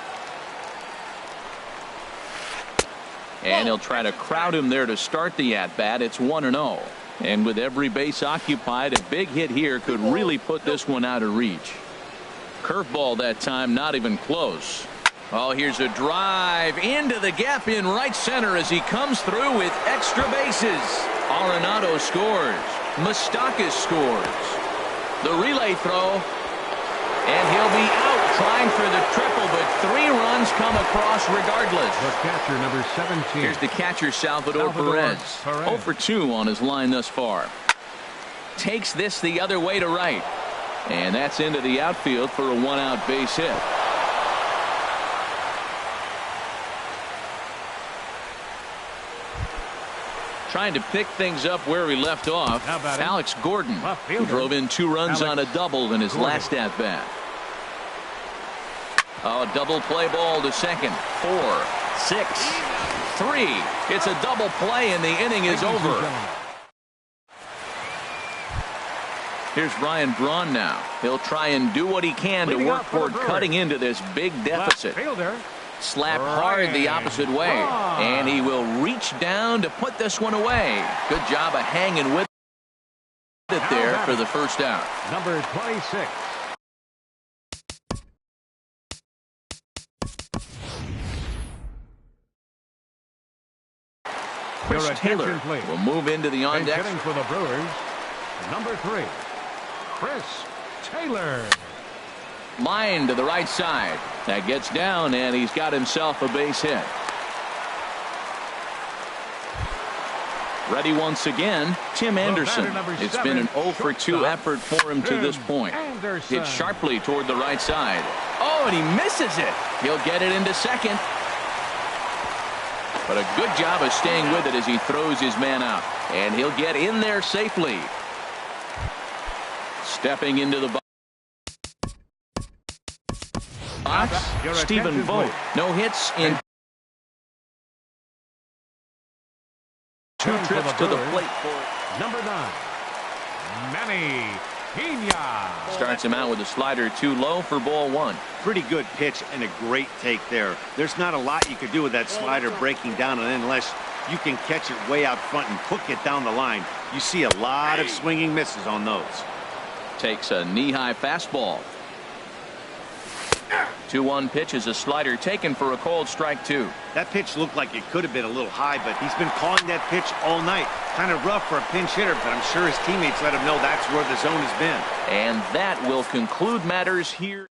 [SPEAKER 1] And he'll try to crowd him there to start the at-bat. It's 1-0. And with every base occupied, a big hit here could really put this one out of reach. Curveball that time, not even close. Oh, here's a drive into the gap in right center as he comes through with extra bases. Arenado scores. Moustakas scores. The relay throw. And he'll be out trying for the triple, but 3 runs come across regardless.
[SPEAKER 3] The catcher, number 17.
[SPEAKER 1] Here's the catcher, Salvador Perez. 0 for 2 on his line thus far. Takes this the other way to right. And that's into the outfield for a 1-out base hit. Trying to pick things up where we left off. Alex Gordon, who drove in 2 runs on a double in his last at-bat. Oh, double play ball to second. 4, 6, 3. It's a double play and the inning is over. Here's Ryan Braun now. He'll try and do what he can to work toward cutting into this big deficit. Slap hard the opposite way, and he will reach down to put this one away. Good job of hanging with it there for the first out.
[SPEAKER 3] Number 26.
[SPEAKER 1] Chris Taylor will move into the on-deck.
[SPEAKER 3] Hitting for the Brewers, number 3, Chris Taylor.
[SPEAKER 1] Line to the right side. That gets down, and he's got himself a base hit. Ready once again, Tim Anderson. It's been an 0 for 2 effort for him to this point. Hit sharply toward the right side. Oh, and he misses it. He'll get it into second. But a good job of staying with it as he throws his man out. And he'll get in there safely. Stepping into the box, Stephen Vogt. No hits in 2 trips to the plate for
[SPEAKER 3] number 9, Manny Pena.
[SPEAKER 1] Starts him out with a slider too low for ball 1.
[SPEAKER 4] Pretty good pitch and a great take there. There's not a lot you could do with that slider breaking down, and unless you can catch it way out front and hook it down the line, you see a lot of swinging misses on those.
[SPEAKER 1] Takes a knee-high fastball. 2-1 pitch is a slider taken for a called strike 2.
[SPEAKER 4] That pitch looked like it could have been a little high, but he's been calling that pitch all night. Kind of rough for a pinch hitter, but I'm sure his teammates let him know that's where the zone has been.
[SPEAKER 1] And that will conclude matters here.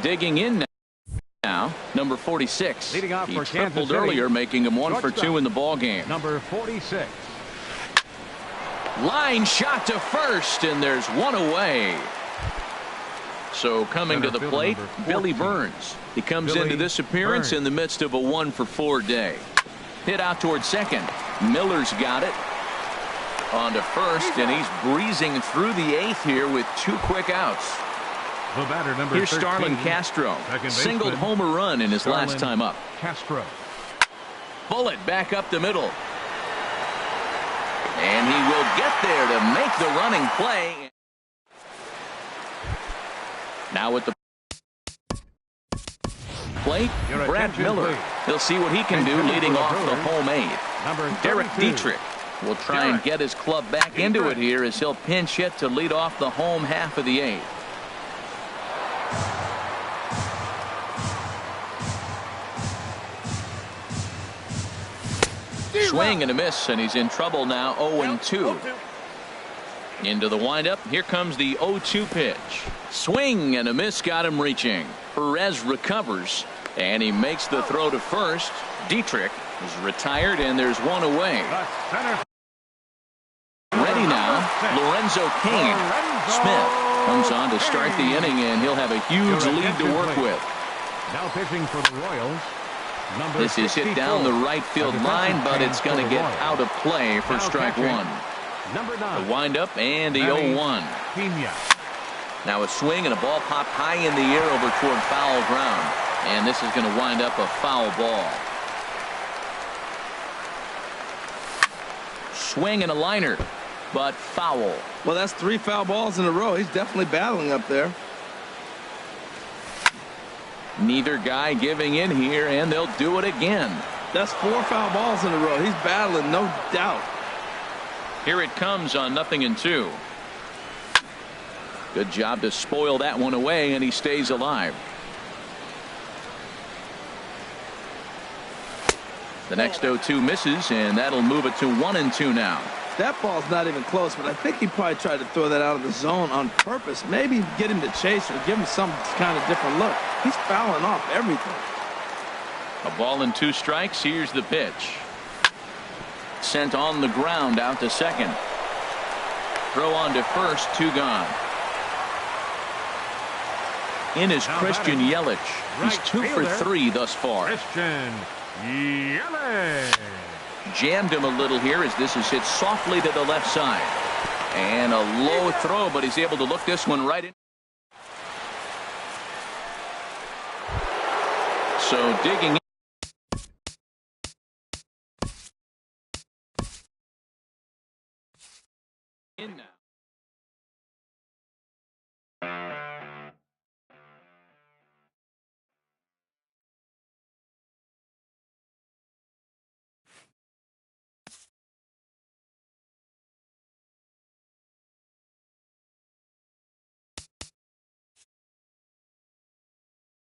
[SPEAKER 1] Digging in now, number 46.
[SPEAKER 3] Leading off
[SPEAKER 1] he
[SPEAKER 3] for
[SPEAKER 1] tripled
[SPEAKER 3] Kansas City,
[SPEAKER 1] earlier, making him 1 for 2 in the ball game.
[SPEAKER 3] Number 46.
[SPEAKER 1] Line shot to first, and there's one away. So coming to the plate, Billy Burns. He comes into this appearance in the midst of a 1 for 4 day. Hit out towards second. Miller's got it. On to first, and he's breezing through the 8th here with 2 quick outs.
[SPEAKER 3] The batter, number
[SPEAKER 1] Here's
[SPEAKER 3] 13,
[SPEAKER 1] Starlin Castro. Singled homer run in his last time up.
[SPEAKER 3] Castro.
[SPEAKER 1] Bullet back up the middle. And he will get there to make the running play. Now with the plate, Brad Miller.
[SPEAKER 3] Please.
[SPEAKER 1] He'll see what he can do leading off the home 8.
[SPEAKER 3] Number
[SPEAKER 1] Derek
[SPEAKER 3] 32.
[SPEAKER 1] Dietrich will try and get his club back into it here as he'll pinch hit to lead off the home half of the 8th. Swing and a miss, and he's in trouble now. 0-2. Into the windup. Here comes the 0-2 pitch. Swing and a miss, got him reaching. Perez recovers, and he makes the throw to first. Dietrich is retired, and there's one away. Ready now, Lorenzo Cain. Smith comes on to start the inning, and he'll have a huge lead to work with.
[SPEAKER 3] Now pitching for the Royals.
[SPEAKER 1] This is hit down the right field line, but it's going to get out of play for strike 1.
[SPEAKER 3] Number 9.
[SPEAKER 1] The windup and the 0-1. Now a swing and a ball popped high in the air over toward foul ground. And this is going to wind up a foul ball. Swing and a liner, but foul.
[SPEAKER 2] Well, that's 3 foul balls in a row. He's definitely battling up there.
[SPEAKER 1] Neither guy giving in here, and they'll do it again.
[SPEAKER 2] That's 4 foul balls in a row. He's battling, no doubt.
[SPEAKER 1] Here it comes on 0-2. Good job to spoil that one away, and he stays alive. The next 0-2 misses, and that'll move it to 1-2 now.
[SPEAKER 2] That ball's not even close, but I think he probably tried to throw that out of the zone on purpose. Maybe get him to chase or give him some kind of different look. He's fouling off everything.
[SPEAKER 1] A ball and 2 strikes. Here's the pitch. Sent on the ground out to second. Throw on to first, 2 gone. In is Christian Yelich. He's 2 for 3 thus far.
[SPEAKER 3] Christian Yelich.
[SPEAKER 1] Jammed him a little here as this is hit softly to the left side. And a low throw, but he's able to look this one right in. So digging